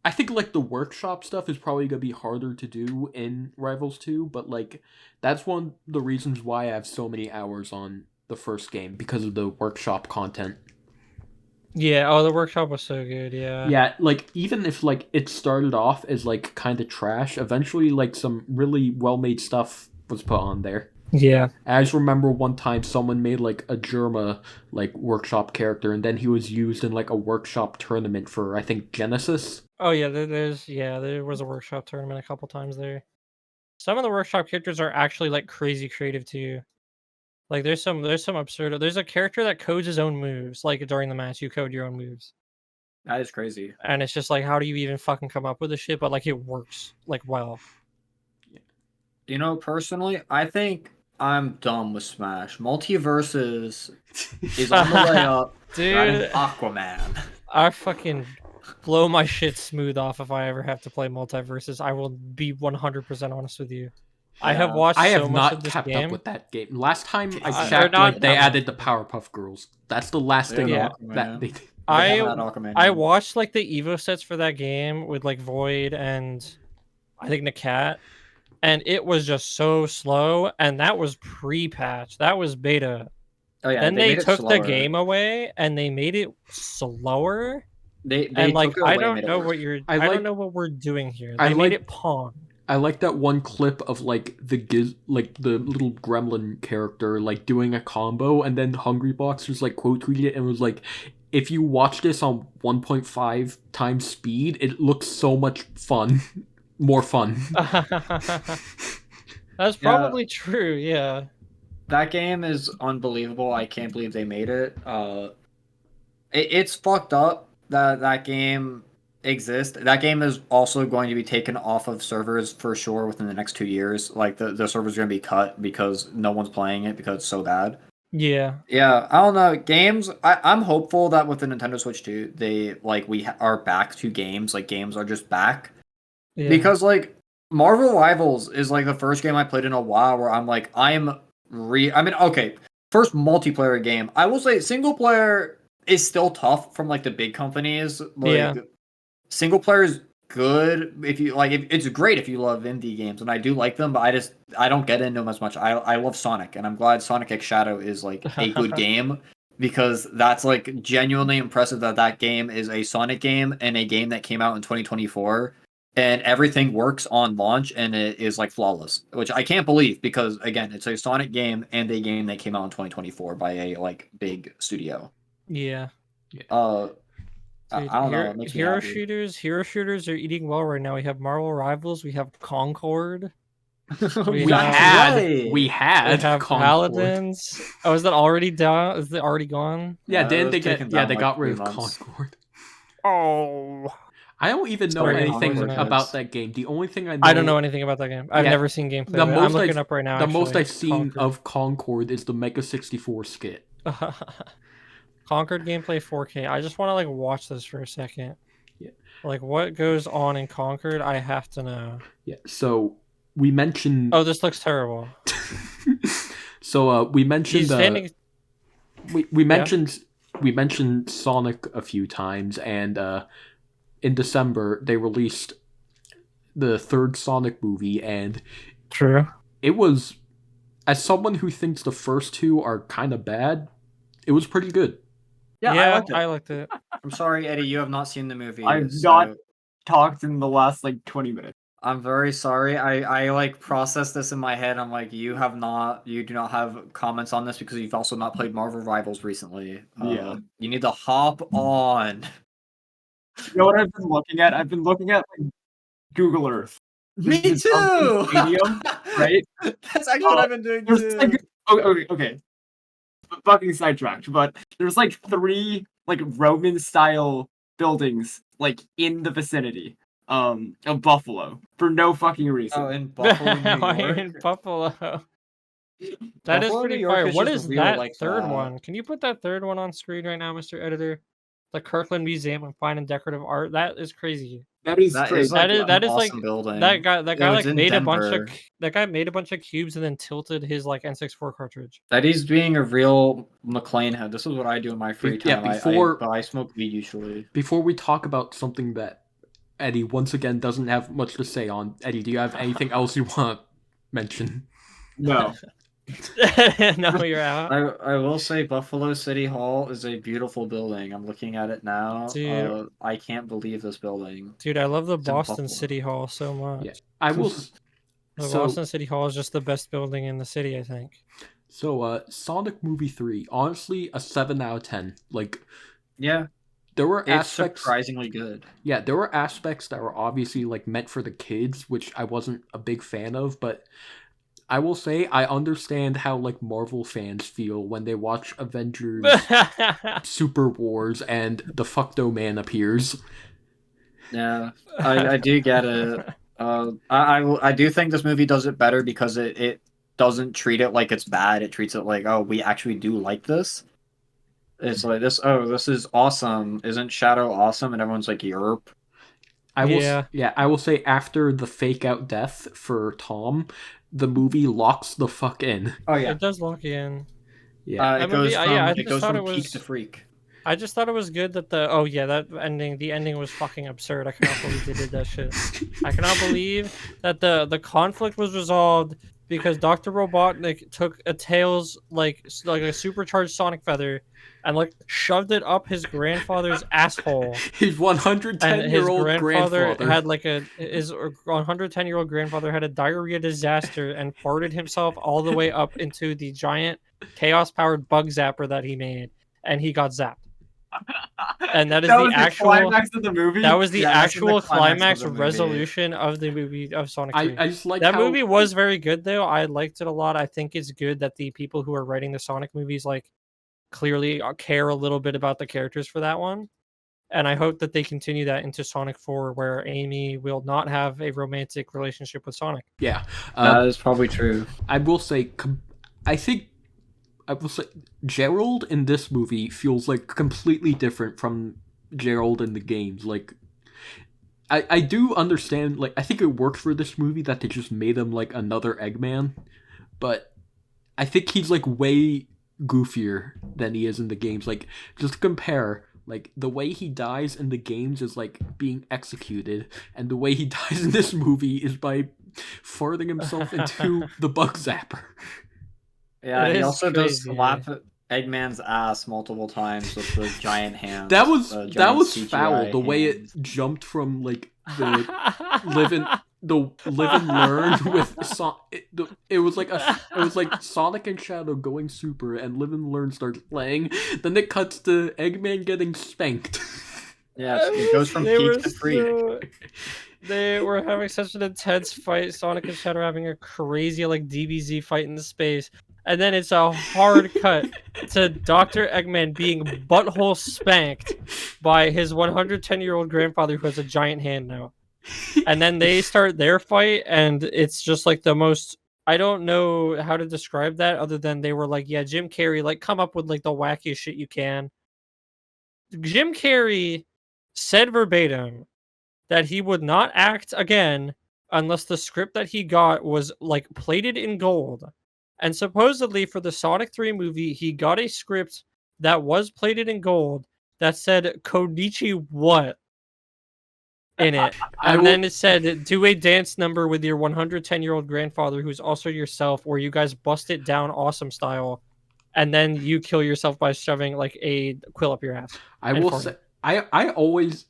I think like the workshop stuff is probably gonna be harder to do in Rivals 2, but like that's one of the reasons why I have so many hours on the first game because of the workshop content. Yeah, oh the workshop was so good, yeah. Yeah, like even if like it started off as like kind of trash, eventually like some really well-made stuff was put on there. Yeah. I just remember one time someone made like a Germa like workshop character, and then he was used in like a workshop tournament for I think Genesis. Oh yeah, there was a workshop tournament a couple times there. Some of the workshop characters are actually like crazy creative too. Like there's some absurd. There's a character that codes his own moves. Like during the match, you code your own moves, That is crazy. and it's just like, how do you even fucking come up with this shit? But like it works like well. You know, personally, I think I'm done with Smash. Multiverses is on the way up. Dude, Adding Aquaman. I fucking blow my shit smooth off if I ever have to play multiverses. I will be 100% honest with you. I have watched I have so much not of this kept game. up with that game. Last time I Or checked, not like they that added the Powerpuff Girls. That's the last thing Yeah. that they did. They haven't had Aquaman I yet. watched like the Evo sets for that game with like Void and I think Nakat, and it was just so slow. And that was pre-patch. That was beta. Oh yeah, Then they they made it took the slower. game away and they made it slower. They And like took it away I and don't made it know worse. what you're. I I like- don't know what we're doing here. I They like- made it Pong. I like that one clip of like the little gremlin character like doing a combo, and then Hungrybox just like quote tweeted it and was like, if you watch this on 1.5 times speed, it looks so much fun. More fun. That's probably true. Yeah. That game is unbelievable. I can't believe they made it. It's fucked up that that game exists. That game is also going to be taken off of servers for sure within the next 2 years. Like the server's going to be cut because no one's playing it because it's so bad. Yeah. Yeah, I don't know. Games. I'm hopeful that with the Nintendo Switch 2, they like we are back to games. Like games are just back. Yeah. Because like Marvel Rivals is like the first game I played in a while where I'm like I mean, okay, first multiplayer game. I will say single player is still tough from like the big companies. Like, Yeah. single player is good if you like. It's great if you love indie games, and I do like them. But I don't get into them as much. I love Sonic, and I'm glad Sonic X Shadow is like a good game. Because that's like genuinely impressive that game is a Sonic game and a game that came out in 2024 and everything works on launch and it is like flawless, which I can't believe because again, it's a Sonic game and a game that came out in 2024 by a like big studio. Yeah. Dude, I don't know. It makes me hero happy. shooters are eating well right now. We have Marvel Rivals, we have Concord, We We had have Concord. Paladins. Oh, is that already down? Is it already gone? Yeah, it didn't was they get? taken Yeah, down they like got rid 3 of months. Concord. Oh, I don't even know Sorry, anything Concord about kids. that game. The only thing I know, I don't know anything about that game. I've Yeah, never seen gameplay. the Of it. I'm most looking I've- up right now. the most actually. I've seen Concord. of Concord is the Mega 64 skit. Concord gameplay 4K. I just want to like watch this for a second. Yeah. Like what goes on in Concord? I have to know. Yeah. So we mentioned. Oh, this looks terrible. So we mentioned He's standing. we mentioned Sonic a few times, and in December they released the third Sonic movie, and True. it was, as someone who thinks the first two are kind of bad, it was pretty good. Yeah, I liked it. I'm sorry, Eddie, you have not seen the movie. I've so not talked in the last like 20 minutes. I'm very sorry. I like processed this in my head. I'm like, you do not have comments on this because you've also not played Marvel Rivals recently. Yeah. You need to hop on. You know what I've been looking at? I've been looking at like Google Earth. Me This is too. something Stadium, right? That's actually what I've been doing There's too. like okay. Fucking sidetracked, but there's like 3 like Roman style buildings like in the vicinity of Buffalo for no fucking reason. Oh, in Buffalo, New Why York. in Buffalo? That is Buffalo, pretty New York fire. is What just is real, that like, third one? Can you put that third one on screen right now, Mr. Editor? The Kirkland Museum of Fine and Decorative Art. That is crazy. That is That crazy. is like that an is like awesome building. that guy It like was in made Denver. that guy made a bunch of cubes and then tilted his like N64 cartridge. That he's being a real McLean head. This is what I do in my free Yeah, time. before- I smoke weed usually. Before we talk about something that Eddie once again doesn't have much to say on, Eddie, do you have anything else you want to mention? No. No, you're out. I will say Buffalo City Hall is a beautiful building. I'm looking at it now. Dude. I can't believe this building. Dude, I love the It's in Boston Buffalo. City Hall so much. Yeah, I will. The So, Boston City Hall is just the best building in the city, I think. Sonic Movie 3, honestly, a 7 out of 10. Like, Yeah, there were it's aspects. surprisingly good. Yeah, there were aspects that were obviously like meant for the kids, which I wasn't a big fan of, but I will say I understand how like Marvel fans feel when they watch Avengers Super Wars and the Fuckdo Man appears. Yeah, I do get it. I do think this movie does it better because it doesn't treat it like it's bad. It treats it like, oh, we actually do like this. It's like this. Oh, this is awesome. Isn't Shadow awesome? And everyone's like, yerp. I will Yeah. I will say after the fake out death for Tom, the movie locks the fuck in. Oh yeah. It does lock you in. Yeah. It goes from I it just goes thought from it peak was- to freak. I just thought it was good that the ending was fucking absurd. I cannot believe they did that shit. I cannot believe that the conflict was resolved because Dr. Robotnik took a Tails like a supercharged Sonic feather and like shoved it up his grandfather's asshole. His And 110-year-old grandfather had like his 110-year-old grandfather had a diarrhea disaster and farted himself all the way up into the giant chaos powered bug zapper that he made, and he got zapped. And that is That the was actual climax of the movie. that was the Yeah, that's in the actual climax climax of the movie. resolution of the movie of Sonic 3. I just like That how movie was very good though. I liked it a lot. I think it's good that the people who are writing the Sonic movies like clearly care a little bit about the characters for that one. And I hope that they continue that into Sonic 4 where Amy will not have a romantic relationship with Sonic. yeah. That is probably true. I will say I will say Gerald in this movie feels like completely different from Gerald in the games. Like I do understand, like I think it worked for this movie that they just made him like another Eggman, but I think he's like way goofier than he is in the games. Like just to compare, like the way he dies in the games is like being executed, and the way he dies in this movie is by farting himself into the bug zapper. Yeah, It he is also does crazy. slap Eggman's ass multiple times with the giant hands. That was giant CGI foul. The way it hands. jumped from like the live and learn with it was like Sonic and Shadow going super and live and learn starts playing. Then it cuts to Eggman getting spanked. Yes, it goes from They peak were to freak. they were having such an intense fight. Sonic and Shadow having a crazy like DBZ fight in space, and then it's a hard cut to Dr. Eggman being butthole spanked by his 110-year-old grandfather who has a giant hand now. And then they start their fight, and it's just like the most. I don't know how to describe that other than they were like, yeah, Jim Carrey, like come up with like the wackiest shit you can. Jim Carrey said verbatim that he would not act again unless the script that he got was like plated in gold. And supposedly for the Sonic 3 movie, he got a script that was plated in gold that said Konichi what in it. And then it said, do a dance number with your 110-year-old grandfather who's also yourself, where you guys bust it down awesome style. And then you kill yourself by shoving like a quill up your ass. I will say, I always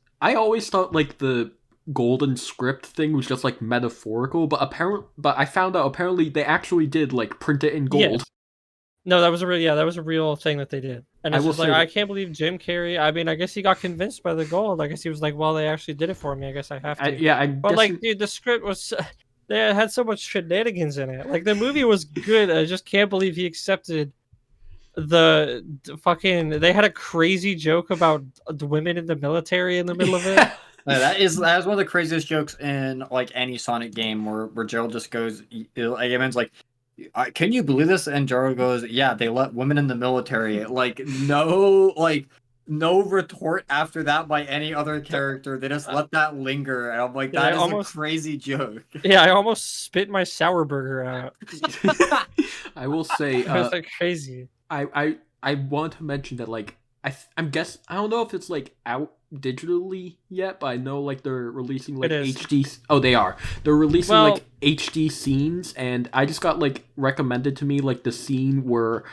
thought like the golden script thing was just like metaphorical, but I found out apparently they actually did like print it in gold. Yes. No, that was a real thing that they did. And it's just like, I can't believe Jim Carrey. I mean, I guess he got convinced by the gold. I guess he was like, well, they actually did it for me. I guess I have to. But like, dude, the script was they had so much shenanigans in it. Like the movie was good. I just can't believe he accepted the fucking. They had a crazy joke about the women in the military in the middle of it. That is one of the craziest jokes in like any Sonic game where Gerald just goes, Eggman's like, can you believe this? And Gerald goes, yeah, they let women in the military. Like no retort after that by any other character. They just let that linger. And I'm like, that is a crazy joke. Yeah, I almost spit my sour burger out. I will say, it was like crazy. I want to mention that like I don't know if it's like out digitally yet, but I know like they're releasing like HD. Oh, they are. They're releasing like HD scenes, and I just got like recommended to me like the scene where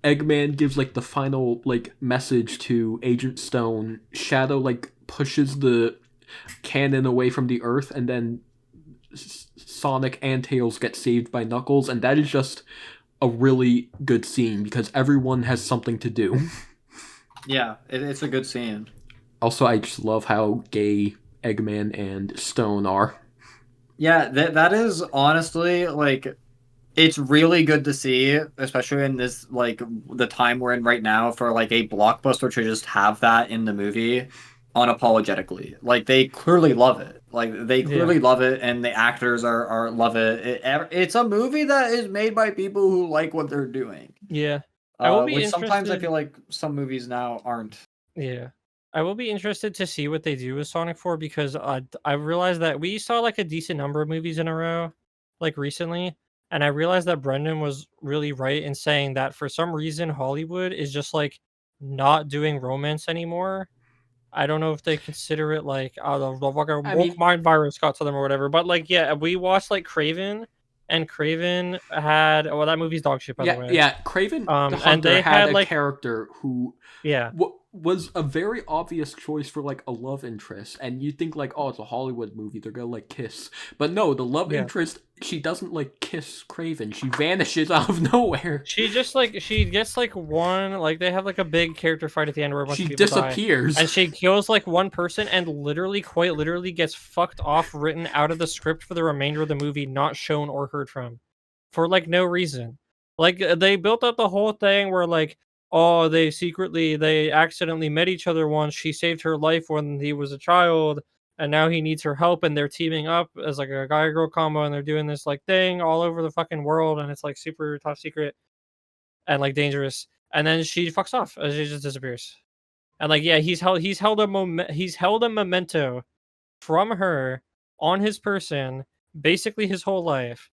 Eggman gives like the final like message to Agent Stone. Shadow like pushes the cannon away from the Earth, and then Sonic and Tails get saved by Knuckles, and that is just a really good scene because everyone has something to do. Yeah, it's a good scene. Also, I just love how gay Eggman and Stone are. Yeah, that is honestly like, it's really good to see, especially in this like the time we're in right now, for like a blockbuster to just have that in the movie unapologetically. Like they clearly love it. Like they clearly love it, and the actors are love it. It's a movie that is made by people who like what they're doing. Yeah. I will be interested. Sometimes I feel like some movies now aren't. Yeah. I will be interested to see what they do with Sonic 4 because I realized that we saw like a decent number of movies in a row, like recently, and I realized that Brendan was really right in saying that for some reason Hollywood is just like not doing romance anymore. I don't know if they consider it like the fucking woke mind virus got to them or whatever, but like yeah, we watched like Craven. And Craven had that movie's dog shit by the way. Yeah, Craven the Hunter and they had a character who was a very obvious choice for like a love interest, and you think like, oh, it's a Hollywood movie, they're gonna like kiss, but no, the love interest, she doesn't like kiss Craven, she vanishes out of nowhere. She just like she gets like one like they have like a big character fight at the end where a bunch of people disappears die, and she kills like one person and quite literally gets fucked off, written out of the script for the remainder of the movie, not shown or heard from, for like no reason. Like they built up the whole thing where like, oh, they accidentally met each other once. She saved her life when he was a child, and now he needs her help, and they're teaming up as like a guy-girl combo, and they're doing this like thing all over the fucking world, and it's like super top secret and like dangerous. And then she fucks off, and she just disappears. And like yeah, he's held a memento from her on his person basically his whole life.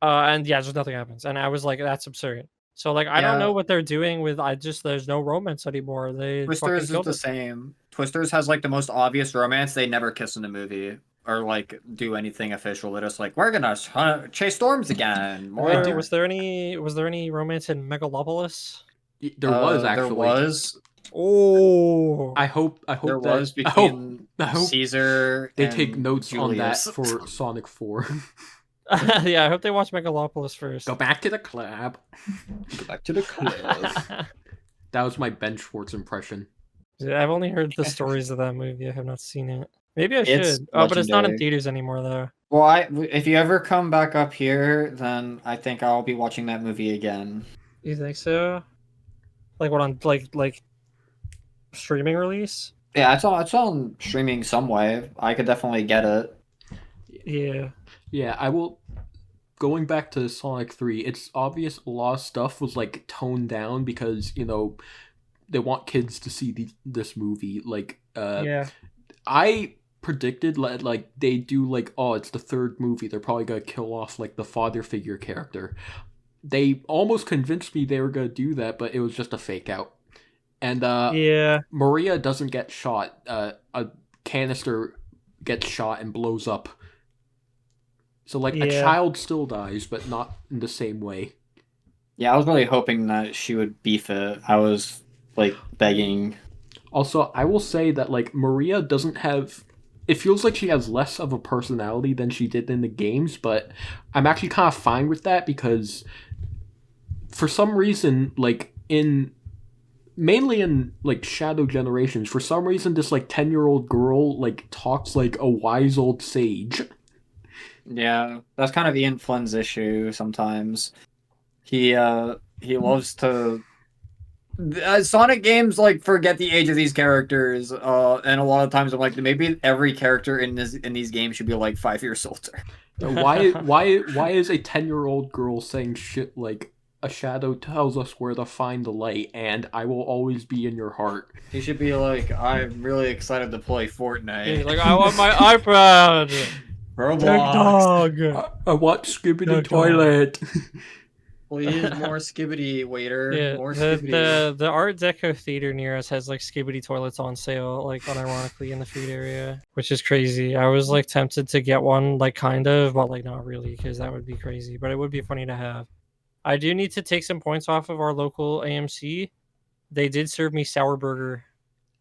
And yeah, just nothing happens. And I was like, that's absurd. So like I don't know what they're doing with there's no romance anymore. Twisters is the same. Twisters has like the most obvious romance. They never kiss in the movie or like do anything official. They're just like, we're gonna chase storms again. Was there any romance in Megalopolis? There was actually. There was. Oh, I hope there was between Caesar. They take and notes Julius. on that for Sonic 4. Yeah, I hope they watch Megalopolis first. Go back to the club. Go back to the club. That was my Ben Schwartz impression. I've only heard the stories of that movie. I have not seen it. Maybe I It's should. Oh, but it's not in legendary. theaters anymore, though. Well, if you ever come back up here, then I think I'll be watching that movie again. You think so? Like what on like streaming release? Yeah, it's on streaming some way. I could definitely get it. Yeah. Yeah, I will. Going back to Sonic 3, it's obvious a lot of stuff was like toned down because, they want kids to see this movie. Like, Yeah. I predicted like they do like, oh, it's the third movie, they're probably gonna kill off like the father figure character. They almost convinced me they were gonna do that, but it was just a fake out. And Yeah. Maria doesn't get shot. A canister gets shot and blows up. So like a Yeah. child still dies, but not in the same way. Yeah, I was really hoping that she would beef it. I was like begging. Also, I will say that like Maria doesn't have. It feels like she has less of a personality than she did in the games, but I'm actually kind of fine with that because for some reason, like mainly in like Shadow Generations, for some reason this like 10-year-old girl like talks like a wise old sage. Yeah, that's kind of Ian Flynn's issue sometimes. He loves to Sonic games like forget the age of these characters, and a lot of times I'm like maybe every character in these games should be like 5 years older. Why is a 10-year-old girl saying shit like a shadow tells us where to find the light and I will always be in your heart? He should be like, I'm really excited to play Fortnite. Like I want my iPad. Roblox. Dog. I want Skibidi Dog. Toilet. Please, more Skibidi, waiter. Yeah, More Skibidi. the Art Deco theater near us has like Skibidi toilets on sale, like unironically in the food area, which is crazy. I was like tempted to get one, like kind of, but like not really, because that would be crazy. But it would be funny to have. I do need to take some points off of our local AMC. They did serve me sour burger.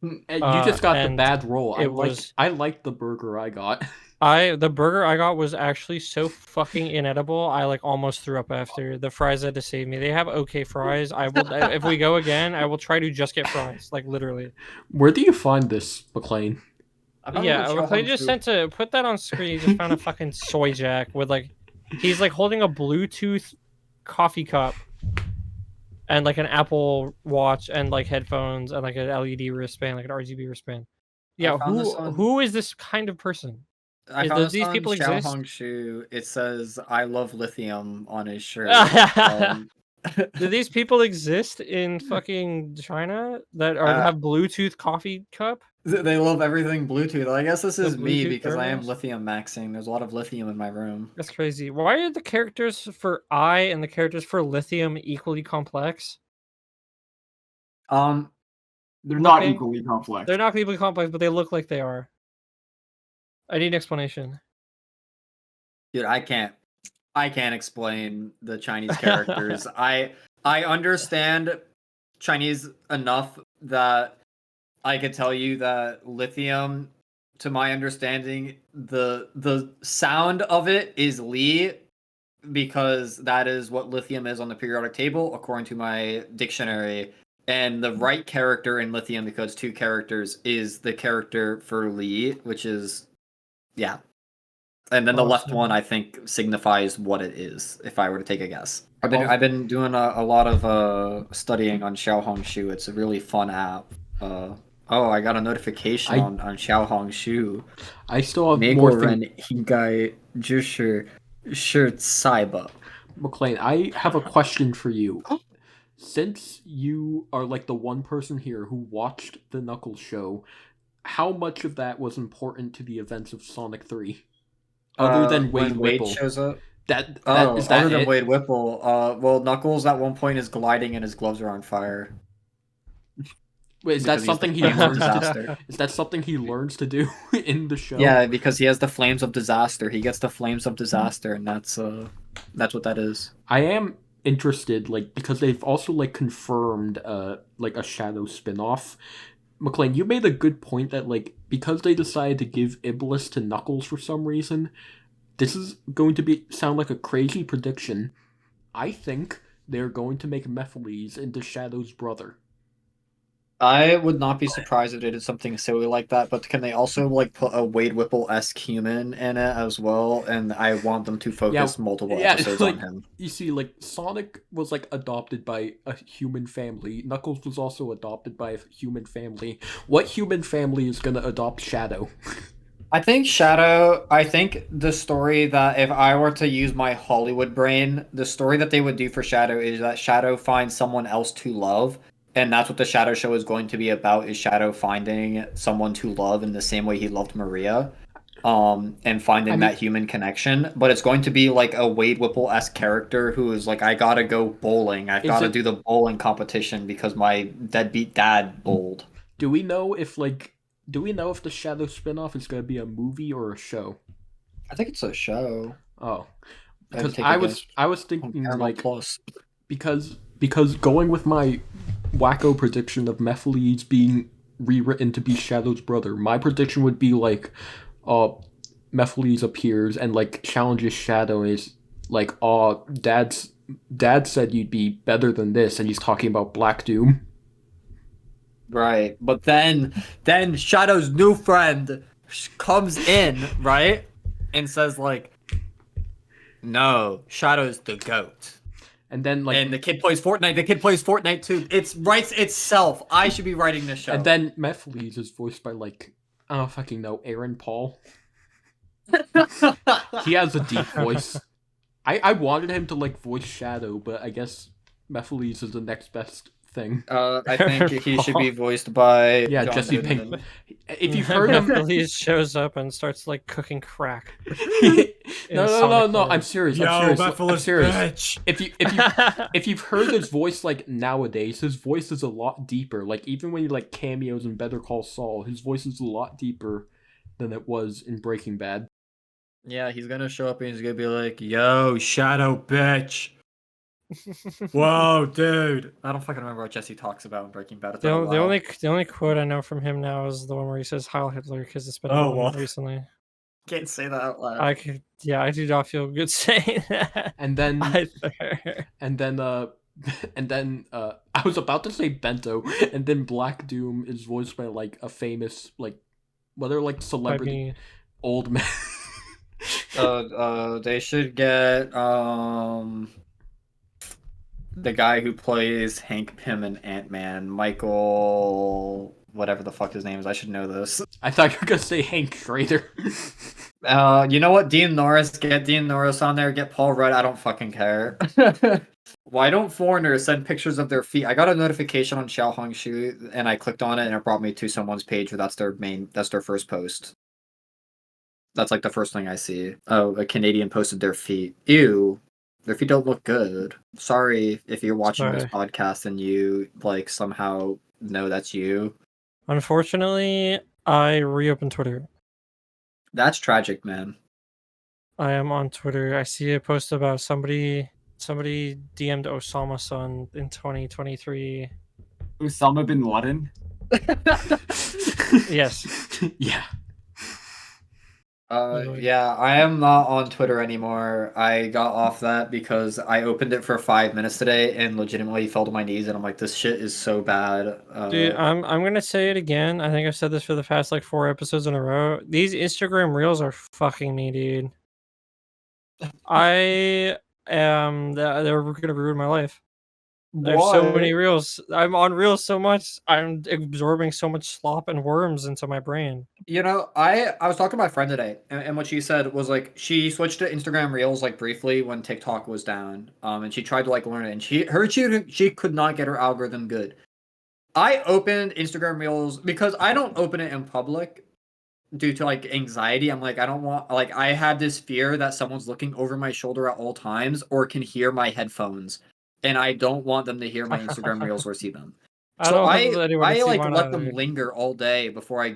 You just got the and bad roll. it I liked the burger I got. the burger I got was actually so fucking inedible. I like almost threw up after. The fries had to save me. They have okay fries. I will if we go again, I will try to just get fries, like literally. Where do you find this, McLean? Yeah, they just sent to put that on screen. He just found a fucking soy jack with like he's like holding a Bluetooth coffee cup and like an Apple Watch and like headphones and like an LED wristband, like an RGB wristband. Yeah, who is this kind of person? Does these people exist? Xiaohongshu, it says "I love lithium" on his shirt. Do these people exist in fucking China that have Bluetooth coffee cup? They love everything Bluetooth. I guess this is me Bluetooth because I am thermos? lithium maxing. There's a lot of lithium in my room. That's crazy. Why are the characters for I and the characters for lithium equally complex? They're not equally complex. They're not equally complex, but they look like they are. I need an explanation. Dude, I can't explain the Chinese characters. I understand Chinese enough that I could tell you that lithium, to my understanding, the sound of it is Li, because that is what lithium is on the periodic table according to my dictionary. And the right character in lithium, because 2 characters, is the character for Li, which is yeah. And then the left one, I think, signifies what it is. If I were to take a guess, I've been doing a lot of studying on Xiaohongshu. It's a really fun app. Oh, I got a notification on Xiaohongshu. I still have more things. Higai Jushu Saiba. McLean, I have a question for you. Since you are like the one person here who watched the Knuckles show, how much of that was important to the events of Sonic 3? Other than Wade Whipple shows up. Other than Wade Whipple. Well, Knuckles at one point is gliding and his gloves are on fire. Wait, is that something he learns to? Is that something he learns to do in the show? Yeah, because he has the flames of disaster. He gets the flames of disaster, and that's what that is. I am interested, like, because they've also like confirmed like a Shadow spin-off. McLean, you made a good point that like because they decided to give Iblis to Knuckles for some reason, this is going to sound like a crazy prediction. I think they're going to make Mephiles into Shadow's brother. I would not be surprised if they did something silly like that, but can they also like put a Wade Whipple-esque human in it as well? And I want them to focus multiple episodes like, on him. You see, like Sonic was like adopted by a human family. Knuckles was also adopted by a human family. What human family is gonna adopt Shadow? I think the story that if I were to use my Hollywood brain, the story that they would do for Shadow is that Shadow finds someone else to love. And that's what the Shadow show is going to be about, is Shadow finding someone to love in the same way he loved Maria. And finding that human connection. But it's going to be like a Wade Whipple-esque character who is like, I gotta go bowling. I've gotta do the bowling competition because my deadbeat dad bowled. Do we know if the Shadow spinoff is gonna be a movie or a show? I think it's a show. Oh. Because I was thinking like Plus. because going with my wacko prediction of Mephiles being rewritten to be Shadow's brother, my prediction would be like Mephiles appears and like challenges Shadow and is like, dad said you'd be better than this, and he's talking about Black Doom. Right. But then Shadow's new friend comes in, right? And says like, no, Shadow's the GOAT. And then like, and the kid plays Fortnite. The kid plays Fortnite too. It writes itself. I should be writing this show. And then Mephiles is voiced by like, I don't fucking know, Aaron Paul. He has a deep voice. I wanted him to like voice Shadow, but I guess Mephiles is the next best thing. I think he should be voiced by Jesse Pinkman. If you've heard him, he shows up and starts like cooking crack. No, I'm serious. I'm serious. Bitch. If you've heard his voice like nowadays, his voice is a lot deeper. Like even when he like cameos in Better Call Saul, his voice is a lot deeper than it was in Breaking Bad. Yeah, he's gonna show up and he's gonna be like, "Yo, Shadow, bitch." Whoa, dude! I don't fucking remember what Jesse talks about in Breaking Bad. The only quote I know from him now is the one where he says "Heil Hitler" because it's been recently. Can't say that out loud. I do not feel good saying that. And then either. and then I was about to say Bento, and then Black Doom is voiced by like a famous like whether like celebrity old man. They should get the guy who plays Hank Pym and Ant-Man, Michael, whatever the fuck his name is. I should know this. I thought you were gonna say Hank Schrader. You know what? Dean Norris. Get Dean Norris on there. Get Paul Rudd. I don't fucking care. Why don't foreigners send pictures of their feet? I got a notification on Xiao Hongshu, and I clicked on it, and it brought me to someone's page where that's their first post. That's like the first thing I see. Oh, a Canadian posted their feet. Ew. Their feet don't look good. Sorry if you're watching this podcast and you like somehow know that's you. Unfortunately, I reopened Twitter. That's tragic, man. I am on Twitter. I see a post about somebody DM'd Osama-san in 2023. Osama bin Laden? Yes. Yeah. Yeah, I am not on Twitter anymore. I got off that because I opened it for 5 minutes today and legitimately fell to my knees, and I'm like, this shit is so bad. Dude, I'm gonna say it again. I think I've said this for the past like 4 episodes in a row. These Instagram reels are fucking me, dude. They're gonna ruin my life. There's so many reels. I'm on reels so much. I'm absorbing so much slop and worms into my brain. You know, I was talking to my friend today, and what she said was like she switched to Instagram Reels like briefly when TikTok was down, and she tried to like learn it, and she could not get her algorithm good. I opened Instagram Reels because I don't open it in public due to like anxiety. I'm like, I don't want I have this fear that someone's looking over my shoulder at all times or can hear my headphones. And I don't want them to hear my Instagram Reels or see them. So I like let them linger all day before I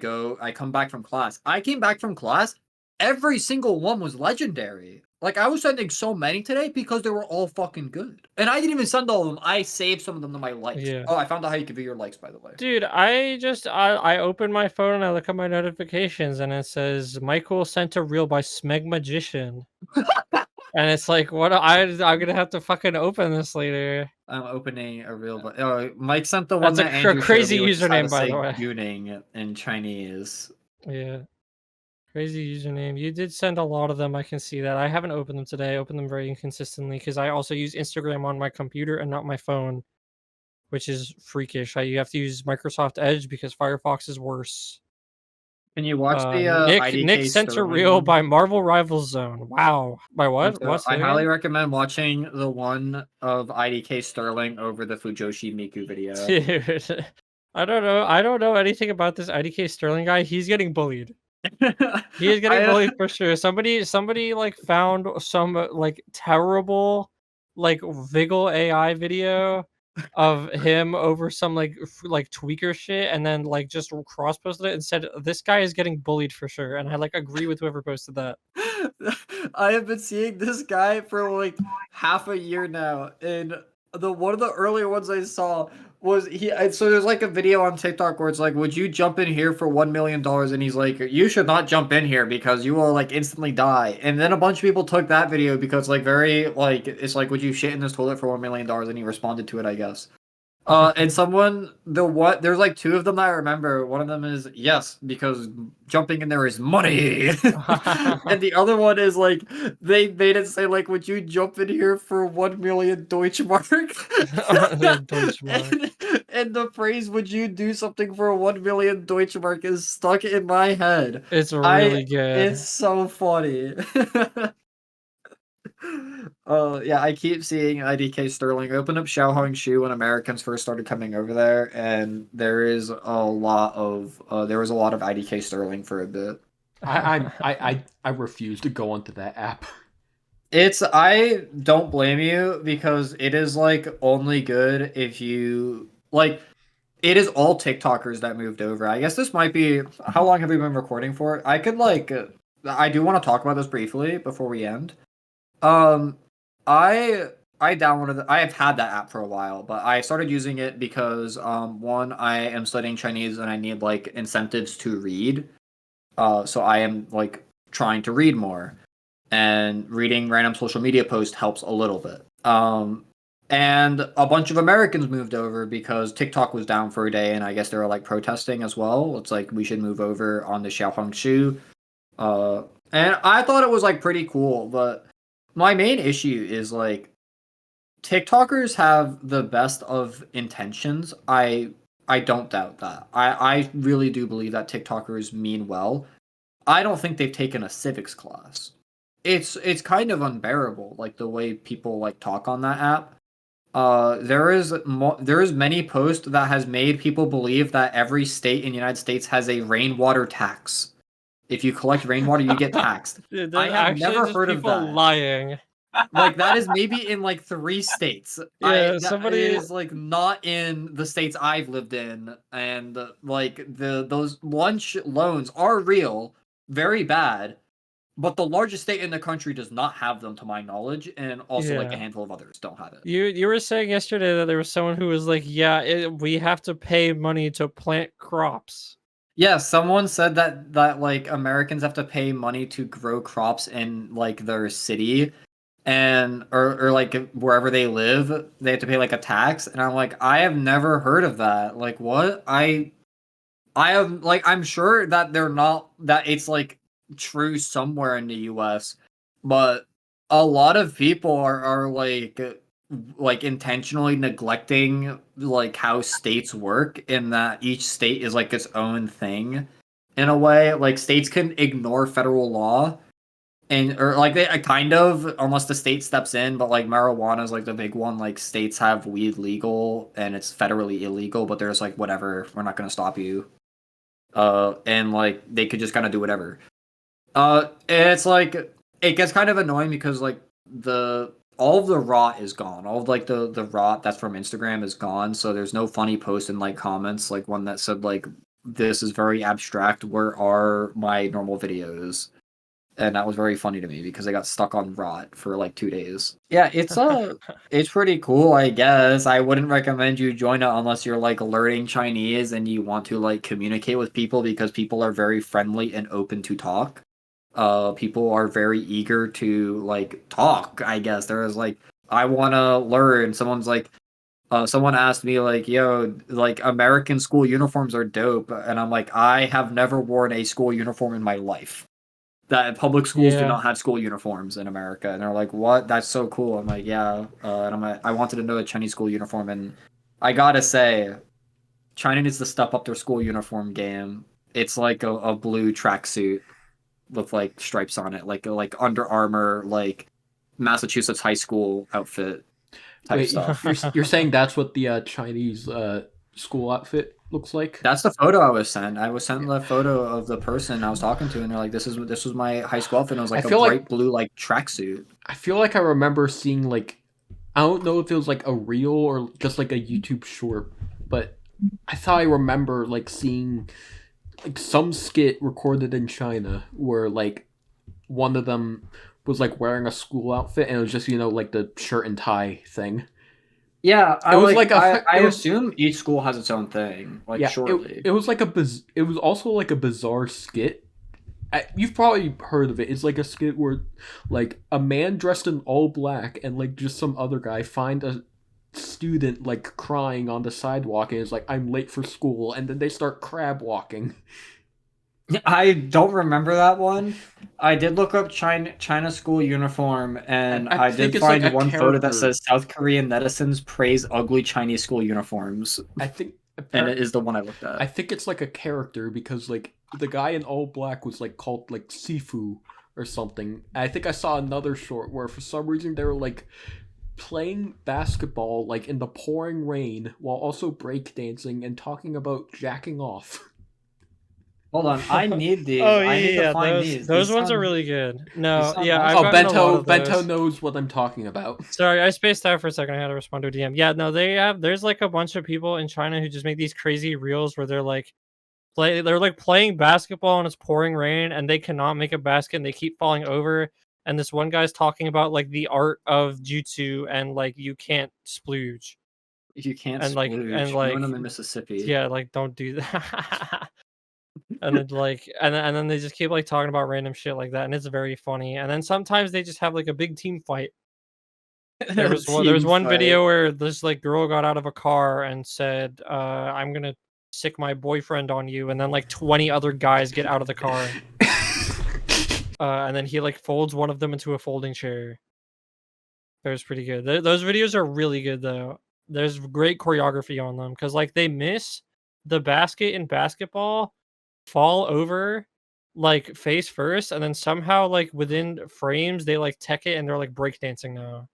come back from class. I came back from class, every single one was legendary. Like I was sending so many today because they were all fucking good. And I didn't even send all of them. I saved some of them to my likes. Yeah. Oh, I found out how you can view your likes, by the way. Dude, I open my phone and I look at my notifications and it says Michael sent a reel by Smeg Magician. And it's like, what? I'm gonna have to fucking open this later. I'm opening a real. Mike sent the one That's that a Andrew crazy showed me, which is how to username, by say the way. gooning in Chinese. Yeah. Crazy username. You did send a lot of them. I can see that. I haven't opened them today. I open them very inconsistently because I also use Instagram on my computer and not my phone, which is freakish. You have to use Microsoft Edge because Firefox is worse. Can you watch the Nick IDK sent to Sterling real one? by Marvel Rivals Zone. Wow. By what? So What's I it highly again? recommend watching the one of IDK Sterling over the Fujoshi Miku video. Dude. I don't know anything about this IDK Sterling guy. He's getting bullied. He is getting bullied for sure. Somebody like found some like terrible like Viggle AI video of him over some like tweaker shit, and then like just cross posted it and said this guy is getting bullied for sure. And I like agree with whoever posted that. I have been seeing this guy for like half a year now, and one of the earlier ones I saw was so there's like a video on TikTok where it's like, would you jump in here for $1 million? And he's like, you should not jump in here because you will like instantly die. And then a bunch of people took that video because like very like it's like, would you shit in this toilet for $1 million? And he responded to it, I guess. And there's like two of them that I remember. One of them is yes, because jumping in there is money. And the other one is like they made it say like, would you jump in here for 1 million Deutschmark? Deutschmark. And the phrase "would you do something for 1 million Deutschmark" is stuck in my head. It's really good. It's so funny. Yeah, I keep seeing IDK Sterling open up Xiaohongshu when Americans first started coming over there, and there was a lot of IDK Sterling for a bit. I refuse to go onto that app. I don't blame you because it is like only good if you like. It is all TikTokers that moved over. I guess this might be. How long have we been recording for? I could like. I do want to talk about this briefly before we end. I downloaded. I have had that app for a while, but I started using it because one, I am studying Chinese and I need like incentives to read. So I am like trying to read more, and reading random social media posts helps a little bit. And a bunch of Americans moved over because TikTok was down for a day, and I guess they were like protesting as well. It's like we should move over on the Xiaohongshu. And I thought it was like pretty cool, but my main issue is like TikTokers have the best of intentions. I don't doubt that. I really do believe that TikTokers mean well. I don't think they've taken a civics class. It's kind of unbearable, like the way people like talk on that app. There is many posts that has made people believe that every state in the United States has a rainwater tax. If you collect rainwater, you get taxed. Dude, I have never heard of that. Lying. Like that is maybe in like 3 states. Yeah, It is like not in the states I've lived in, and like those lunch loans are real, very bad, but the largest state in the country does not have them to my knowledge, and also like a handful of others don't have it. You were saying yesterday that there was someone who was like, yeah, we have to pay money to plant crops. Yeah, someone said that like Americans have to pay money to grow crops in like their city, and or like wherever they live, they have to pay like a tax. And I'm like, I have never heard of that. Like what? I have like I'm sure that they're not that it's like true somewhere in the US, but a lot of people are like intentionally neglecting like how states work, in that each state is like its own thing in a way. Like states can ignore federal law, and or like they kind of, unless the state steps in, but like marijuana is like the big one. Like states have weed legal and it's federally illegal, but there's like whatever, we're not going to stop you. And like they could just kind of do whatever. And it's like it gets kind of annoying because like all of the rot is gone. All of like the rot that's from Instagram is gone. So there's no funny post in like comments, like one that said like, this is very abstract, where are my normal videos? And that was very funny to me because I got stuck on rot for like 2 days. Yeah, it's pretty cool, I guess. I wouldn't recommend you join it unless you're like learning Chinese and you want to like communicate with people, because people are very friendly and open to talk. people are very eager to like talk. I guess there's like, I want to learn. Someone's like, someone asked me like, "Yo, like American school uniforms are dope," and I'm like, I have never worn a school uniform in my life. That public schools do Yeah. not have school uniforms in America, and they're like, "What? That's so cool." I'm like, "Yeah," and I'm like, I wanted to know a Chinese school uniform, and I gotta say, China needs to step up their school uniform game. It's like a blue tracksuit with like stripes on it, like Under Armour, like Massachusetts high school outfit type Wait, stuff. you're saying that's what the Chinese school outfit looks like? That's the photo I was sent. I was sent the photo of the person I was talking to, and they're like, "This was my high school outfit." And it was like a feel like- bright blue like tracksuit. I feel like I remember seeing like, I don't know if it was like a reel or just like a YouTube short, but I thought I remember like seeing like some skit recorded in China where like one of them was like wearing a school outfit and it was just, you know, like the shirt and tie thing. Yeah, It was like a- I it was- assume each school has its own thing. Like, Yeah, surely. it was like it was also like a bizarre skit. You've probably heard of it. It's like a skit where like a man dressed in all black and like just some other guy find a student like crying on the sidewalk and is like, "I'm late for school," and then they start crab walking. I don't remember that one. I did look up China school uniform, and I I think did it's like find a one photo that character. says South Korean netizens praise ugly Chinese school uniforms, I think and it is the one I looked at. I think it's like a character because like the guy in all black was like called like Sifu or something. I think I saw another short where for some reason they were like playing basketball like in the pouring rain while also breakdancing and talking about jacking off. Hold on, I need these. Oh I need yeah, to find those these. those These ones are sound- really good. No, sound yeah, awesome. I've Oh, gotten a lot of Bento those. knows what I'm talking about. Sorry, I spaced out for a second. I had to respond to a DM. Yeah, no, there's like a bunch of people in China who just make these crazy reels where they're like playing basketball and it's pouring rain and they cannot make a basket and they keep falling over. And this one guy's talking about like the art of jutsu and like you can't splooge. You can't And, like- splooge. and, like, Ruin them in Mississippi. Yeah, like don't do that. And then like and then they just keep like talking about random shit like that and it's very funny. And then sometimes they just have like a big team fight. There was one video where this like girl got out of a car and said, "I'm gonna sick my boyfriend on you," and then like 20 other guys get out of the car, and then he like folds one of them into a folding chair. It was pretty good. Those videos are really good though. There's great choreography on them because like they miss the basket in basketball, fall over like face first, and then somehow like within frames they like tech it and they're like breakdancing now.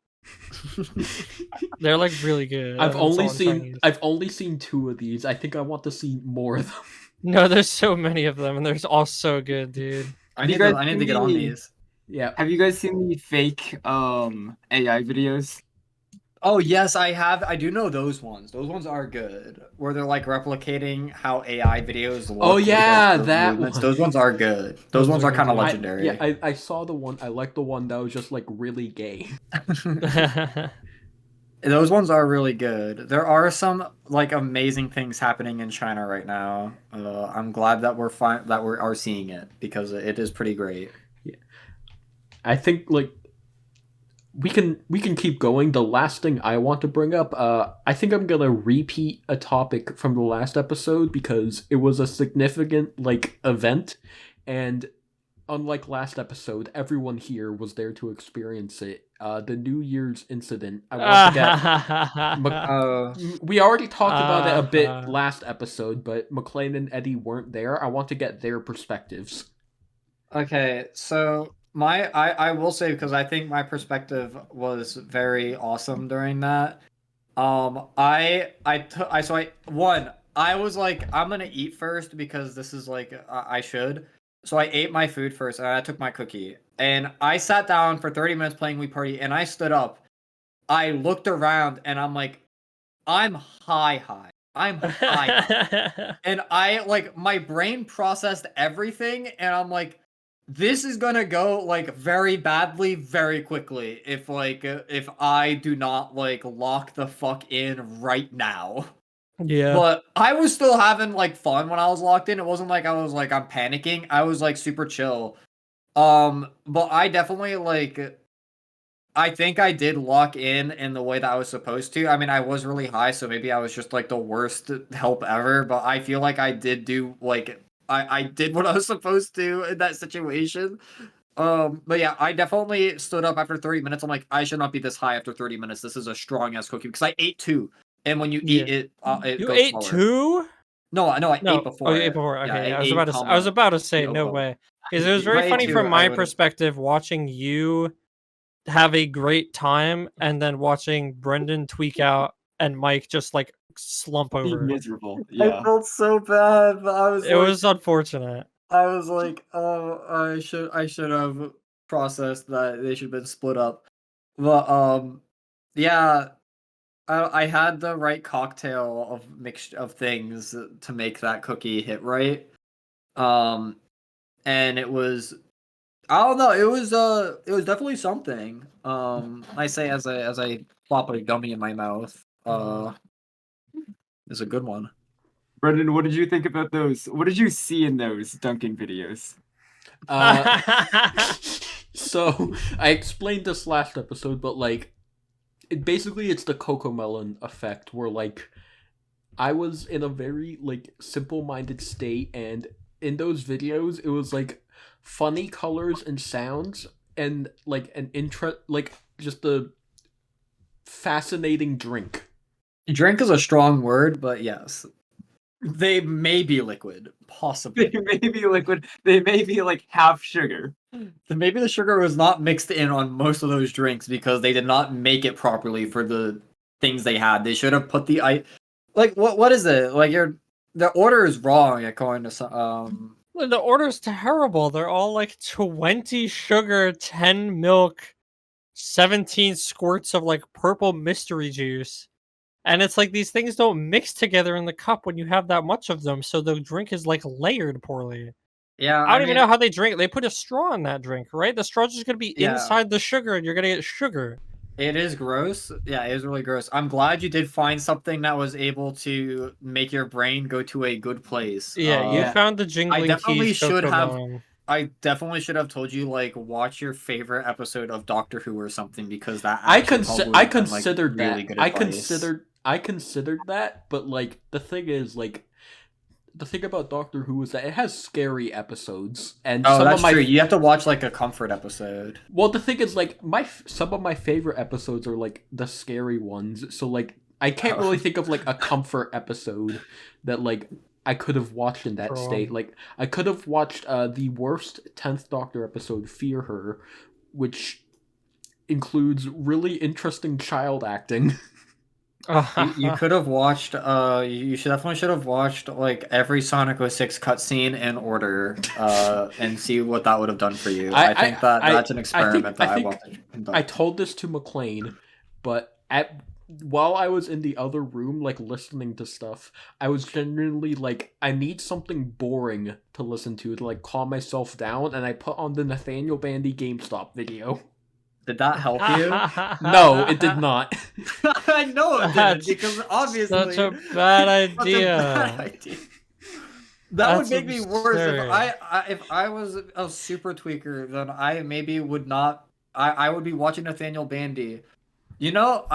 They're like really good. I've and it's only all in seen Chinese. 2 of these. I think I want to see more of them. No, there's so many of them, and they're all so good, dude. I You need guys to, I need to get see on the- these. Yeah. Have you guys seen the fake AI videos? Oh yes, I have. I do know those ones. Those ones are good. Where they're like replicating how AI videos look. Oh, with, yeah, like, the that movements. one. Those ones are good. Those Those ones are are good kind of too. legendary. I saw the one. I like the one that was just like really gay. Those ones are really good. There are some like amazing things happening in China right now. I'm glad that we are seeing it because it is pretty great. I think like we can keep going. The last thing I want to bring up, I think I'm gonna repeat a topic from the last episode because it was a significant like event, and unlike last episode, everyone here was there to experience it. The New Year's incident. I want to get. We already talked about it a bit last episode, but McLean and Eddie weren't there. I want to get their perspectives. Okay, so I will say because I think my perspective was very awesome during that. I was like I'm gonna eat first because this is like I should. So I ate my food first and I took my cookie and I sat down for 30 minutes playing Wii Party and I stood up. I looked around and I'm like, I'm high. I'm high. And I like my brain processed everything and I'm like, this is gonna go like very badly very quickly if I do not like lock the fuck in right now. Yeah. But I was still having like fun when I was locked in. It wasn't like I was like I'm panicking. I was like super chill. But I definitely like. I think I did lock in the way that I was supposed to. I mean, I was really high, so maybe I was just like the worst help ever. But I feel like I did do like I did what I was supposed to in that situation. But yeah, I definitely stood up after 30 minutes. I'm like, I should not be this high after 30 minutes. This is a strong ass cookie because I ate two, and when you eat it, it You goes ate slower. two? No, I No. ate before. Oh, you ate before. Yeah, Okay, I I was ate, about to. I was about to say no Yoko. way, because it was If I very ate funny two, from I my would've- perspective watching you have a great time and then watching Brendan tweak out and Mike just like slump Be over. miserable. I Yeah. felt so bad, but I was It was unfortunate. oh, I should have processed that they should have been split up. But yeah, I had the right cocktail of mixture of things to make that cookie hit right. Um, and it was I don't know, it was definitely something. I say as I plop a gummy in my mouth. It's a good one. Brendan, what did you think about those? What did you see in those dunking videos? So I explained this last episode, but like, basically it's the Cocomelon effect, where like I was in a very like simple-minded state, and in those videos it was like funny colors and sounds, and like an like just a fascinating drink. Drink is a strong word, but yes. They may be liquid, possibly. They may be liquid. They may be like half sugar. Maybe the sugar was not mixed in on most of those drinks because they did not make it properly for the things they had. They should have put the like what is it? Like the order is wrong according to some The order's terrible. They're all like 20 sugar, 10 milk, 17 squirts of like purple mystery juice. And it's like these things don't mix together in the cup when you have that much of them, so the drink is like layered poorly. yeah. I don't even know how they drink. They put a straw in that drink, right? The straw's just gonna be Yeah. inside the sugar, and you're gonna get sugar. It is gross. Yeah, it is really gross. I'm glad you did find something that was able to make your brain go to a good place. Yeah, you Yeah. found the jingling definitely keys. should have- Cocomelon. I definitely should have told you like watch your favorite episode of Doctor Who or something because that I actually probably I would've been, like, considered really that. good I advice. considered that, but like the thing is, like, the thing about Doctor Who is that it has scary episodes, and Oh, some that's of my true. You have to watch like a comfort episode. well, the thing is, like, some of my favorite episodes are like the scary ones. So like, I can't really think of like a comfort episode that like I could have watched in that True. state. Like, I could have watched the worst 10th Doctor episode, Fear Her, which includes really interesting child acting. You could have watched. You should have watched like every Sonic 06 cutscene in order. And see what that would have done for you. I think that's an experiment that I want to conduct. I told this to McLean, but while I was in the other room, like listening to stuff, I was genuinely like, I need something boring to listen to like calm myself down, and I put on the Nathaniel Bandy GameStop video. Did that help you? No, it did not. I know it That's didn't because obviously Such a bad such a bad idea. idea. That would That's make me worse absurd. if I was a super tweaker. Then I maybe would not. I would be watching Nathaniel Bandy. You know,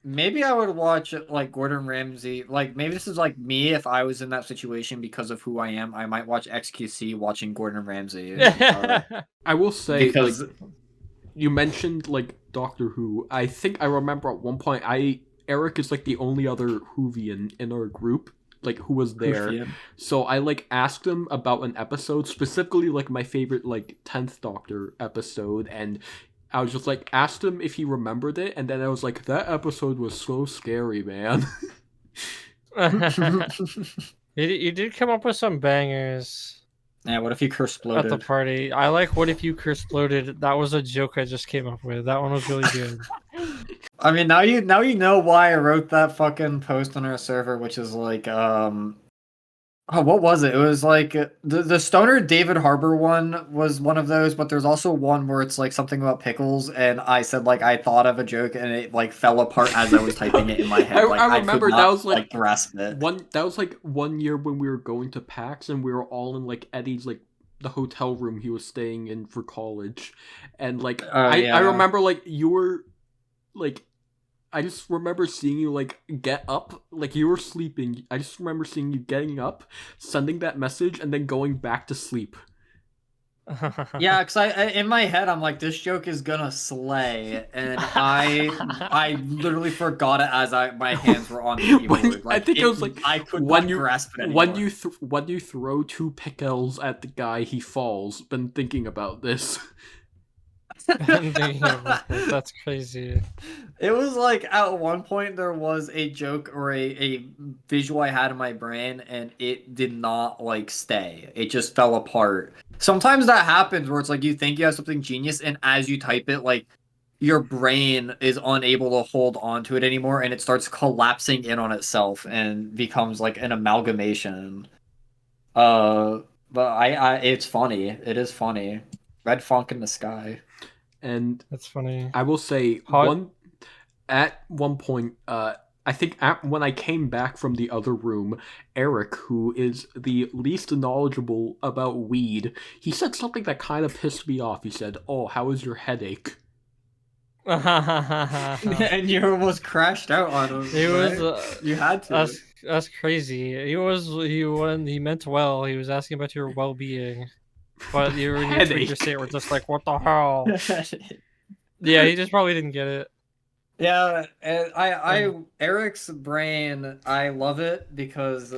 maybe I would watch like Gordon Ramsay. Like maybe this is like me if I was in that situation because of who I am. I might watch XQC watching Gordon Ramsay. I will say, Because like, you mentioned like Doctor Who. I think I remember at one point, Eric is like the only other Whovian in our group, like who was there. Whovian. So I like asked him about an episode, specifically like my favorite like 10th Doctor episode, and I was just like asked him if he remembered it, and then I was like, that episode was so scary, man. You did come up with some bangers Yeah, what if you curse at the exploded? party. I like "What If You Exploded." That was a joke I just came up with. That one was really good. I mean, now you know why I wrote that fucking post on our server, which is like, oh, what was it? It was like the stoner David Harbour one was one of those, but there's also one where it's like something about pickles, and I said like I thought of a joke and it like fell apart as I was typing it in my head. Like I remember could not, that was like grasp it. that was like one year when we were going to PAX and we were all in like Eddie's like the hotel room he was staying in for college, and like Yeah. I remember like you were like I just remember seeing you like get up, like you were sleeping. I just remember seeing you getting up, sending that message, and then going back to sleep. Yeah, because I in my head I'm like, this joke is gonna slay, and I literally forgot it as my hands were on the keyboard. I think it was like I could when not grasp it anymore. when you throw 2 pickles at the guy, he falls. Been thinking about this. I'm thinking about this. That's crazy. It was like at one point there was a joke or a visual I had in my brain, and it did not like stay. It just fell apart. Sometimes that happens where it's like you think you have something genius, and as you type it, like your brain is unable to hold on to it anymore, and it starts collapsing in on itself and becomes like an amalgamation. But I it's funny. It is funny. Red funk in the sky. And That's funny. I will say at one point, I think when I came back from the other room, Eric, who is the least knowledgeable about weed, he said something that kind of pissed me off. He said, "Oh, how is your headache?" And you almost crashed out on him. He right? was. You had to. That's crazy. He meant well. He was asking about your well-being, but you and your Twitter state were just like, "What the hell?" Yeah, he just probably didn't get it. Yeah, and Eric's brain, I love it because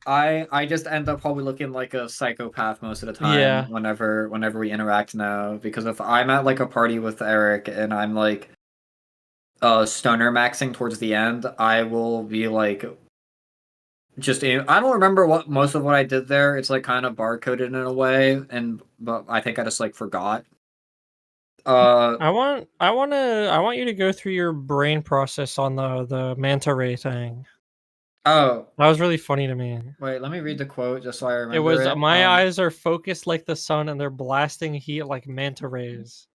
I just end up probably looking like a psychopath most of the time. Yeah. Whenever we interact now, because if I'm at like a party with Eric and I'm like stoner maxing towards the end, I will be like I don't remember most of what I did there. It's like kind of barcoded in a way, but I think I just like forgot. I want you to go through your brain process on the manta ray thing. Oh, That was really funny to me. wait, let me read the quote just so I remember. It was it. my eyes are focused like the sun and they're blasting heat like manta rays.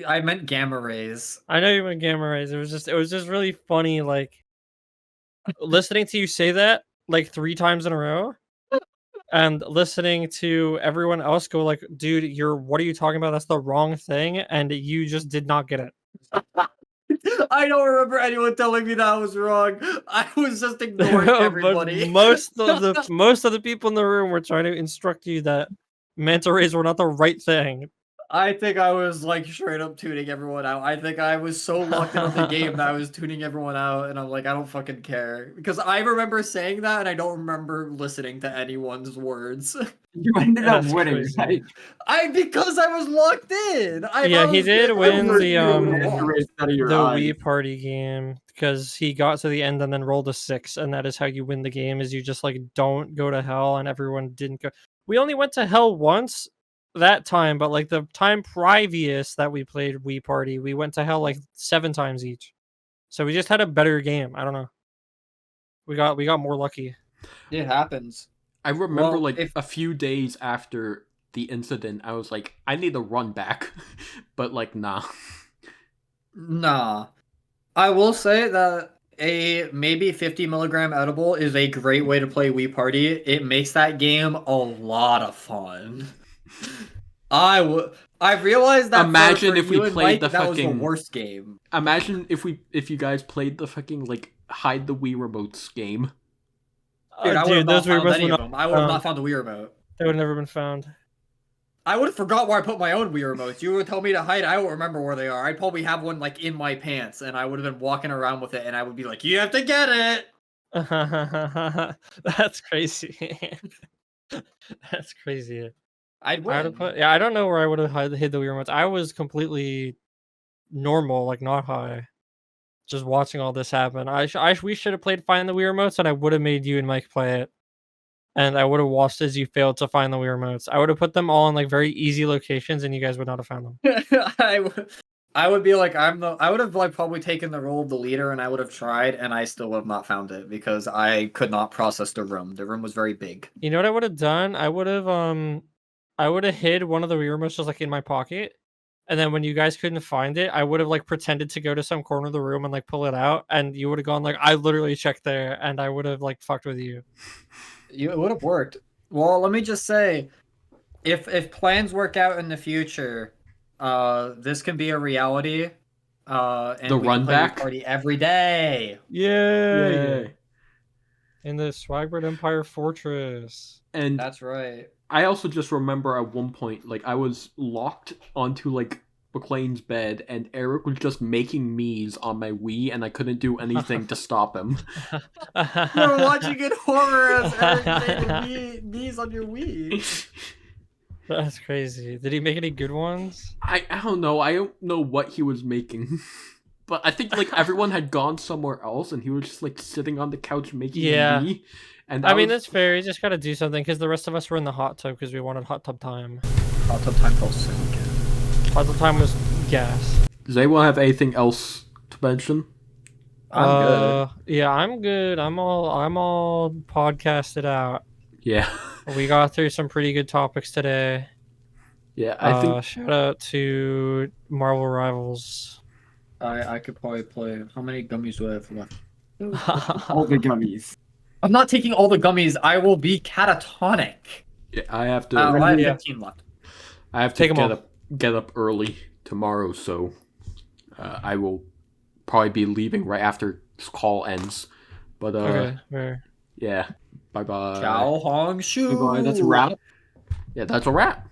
I meant gamma rays. I know you meant gamma rays. It was just really funny, like listening to you say that like 3 times in a row, and listening to everyone else go like, "Dude, what are you talking about? That's the wrong thing," and you just did not get it. I don't remember anyone telling me that was wrong. I was just ignoring everybody. But most of the people in the room were trying to instruct you that manta rays were not the right thing. I think I was like straight up tuning everyone out. I think I was so locked in on the game that I was tuning everyone out, and I'm like, I don't fucking care. Because I remember saying that, and I don't remember listening to anyone's words. You ended up winning, right? Because I was locked in. He did win the the Wii Party game because he got to the end and then rolled a 6, and that is how you win the game. Is you just like don't go to hell, and everyone didn't go. We only went to hell once that time, but like the time previous that we played Wii Party, we went to hell like 7 times each. So we just had a better game. I don't know. We got more lucky. It happens. I remember a few days after the incident, I was like, I need to run back. But like, nah. Nah. I will say that a maybe 50 milligram edible is a great way to play Wii Party. It makes that game a lot of fun. I realized that. Imagine if we played the that fucking was the worst game. Imagine if you guys played the fucking like hide the Wii remotes game. Dude, I would have not found any of them. I would have not found the Wii remote. They would have never been found. I would have forgot where I put my own Wii remotes. You would tell me to hide. I don't remember where they are. I'd probably have one like in my pants, and I would have been walking around with it, and I would be like, "You have to get it." That's crazy. That's crazy. I'd win. I don't know where I would have hid the Wii remotes. I was completely normal, like not high. Just watching all this happen. We should have played Find the Wii remotes, and I would have made you and Mike play it. And I would have watched as you failed to find the Wii remotes. I would have put them all in like very easy locations, and you guys would not have found them. I would be like, I would have like probably taken the role of the leader, and I would have tried, and I still would have not found it because I could not process the room. The room was very big. You know what I would have done? I would have hid one of the Wii remotes just like in my pocket. And then when you guys couldn't find it, I would have like pretended to go to some corner of the room and like pull it out, and you would have gone like, I literally checked there, and I would have like fucked with you. It would have worked. Well, let me just say, if plans work out in the future, this can be a reality. And The we run can play back? Party every day. Yay! In the Swagbert Empire Fortress. And That's right. I also just remember at one point, like, I was locked onto, like, McLean's bed, and Eric was just making me's on my Wii, and I couldn't do anything to stop him. You're watching it horror as Eric made me's on your Wii. That's crazy. Did he make any good ones? I don't know. I don't know what he was making. But I think, like, everyone had gone somewhere else, and he was just, like, sitting on the couch making Yeah. me. And I mean, that's fair. You just gotta do something, because the rest of us were in the hot tub because we wanted hot tub time. Hot tub time felt so good. Hot tub time was gas. Does anyone have anything else to mention? I'm good. Yeah, I'm good. I'm all podcasted out. Yeah. We got through some pretty good topics today. Yeah, I think... Shout out to Marvel Rivals. I could probably play. How many gummies do I have left? All the gummies. I'm not taking all the gummies. I will be catatonic. Yeah, I have to... I have Yeah. 15 left. I have to Take 'em get up early tomorrow, so I will probably be leaving right after this call ends. But Okay, fair. yeah, bye bye. Ciao Hong Shu. Goodbye, that's a wrap. Yeah, that's a wrap.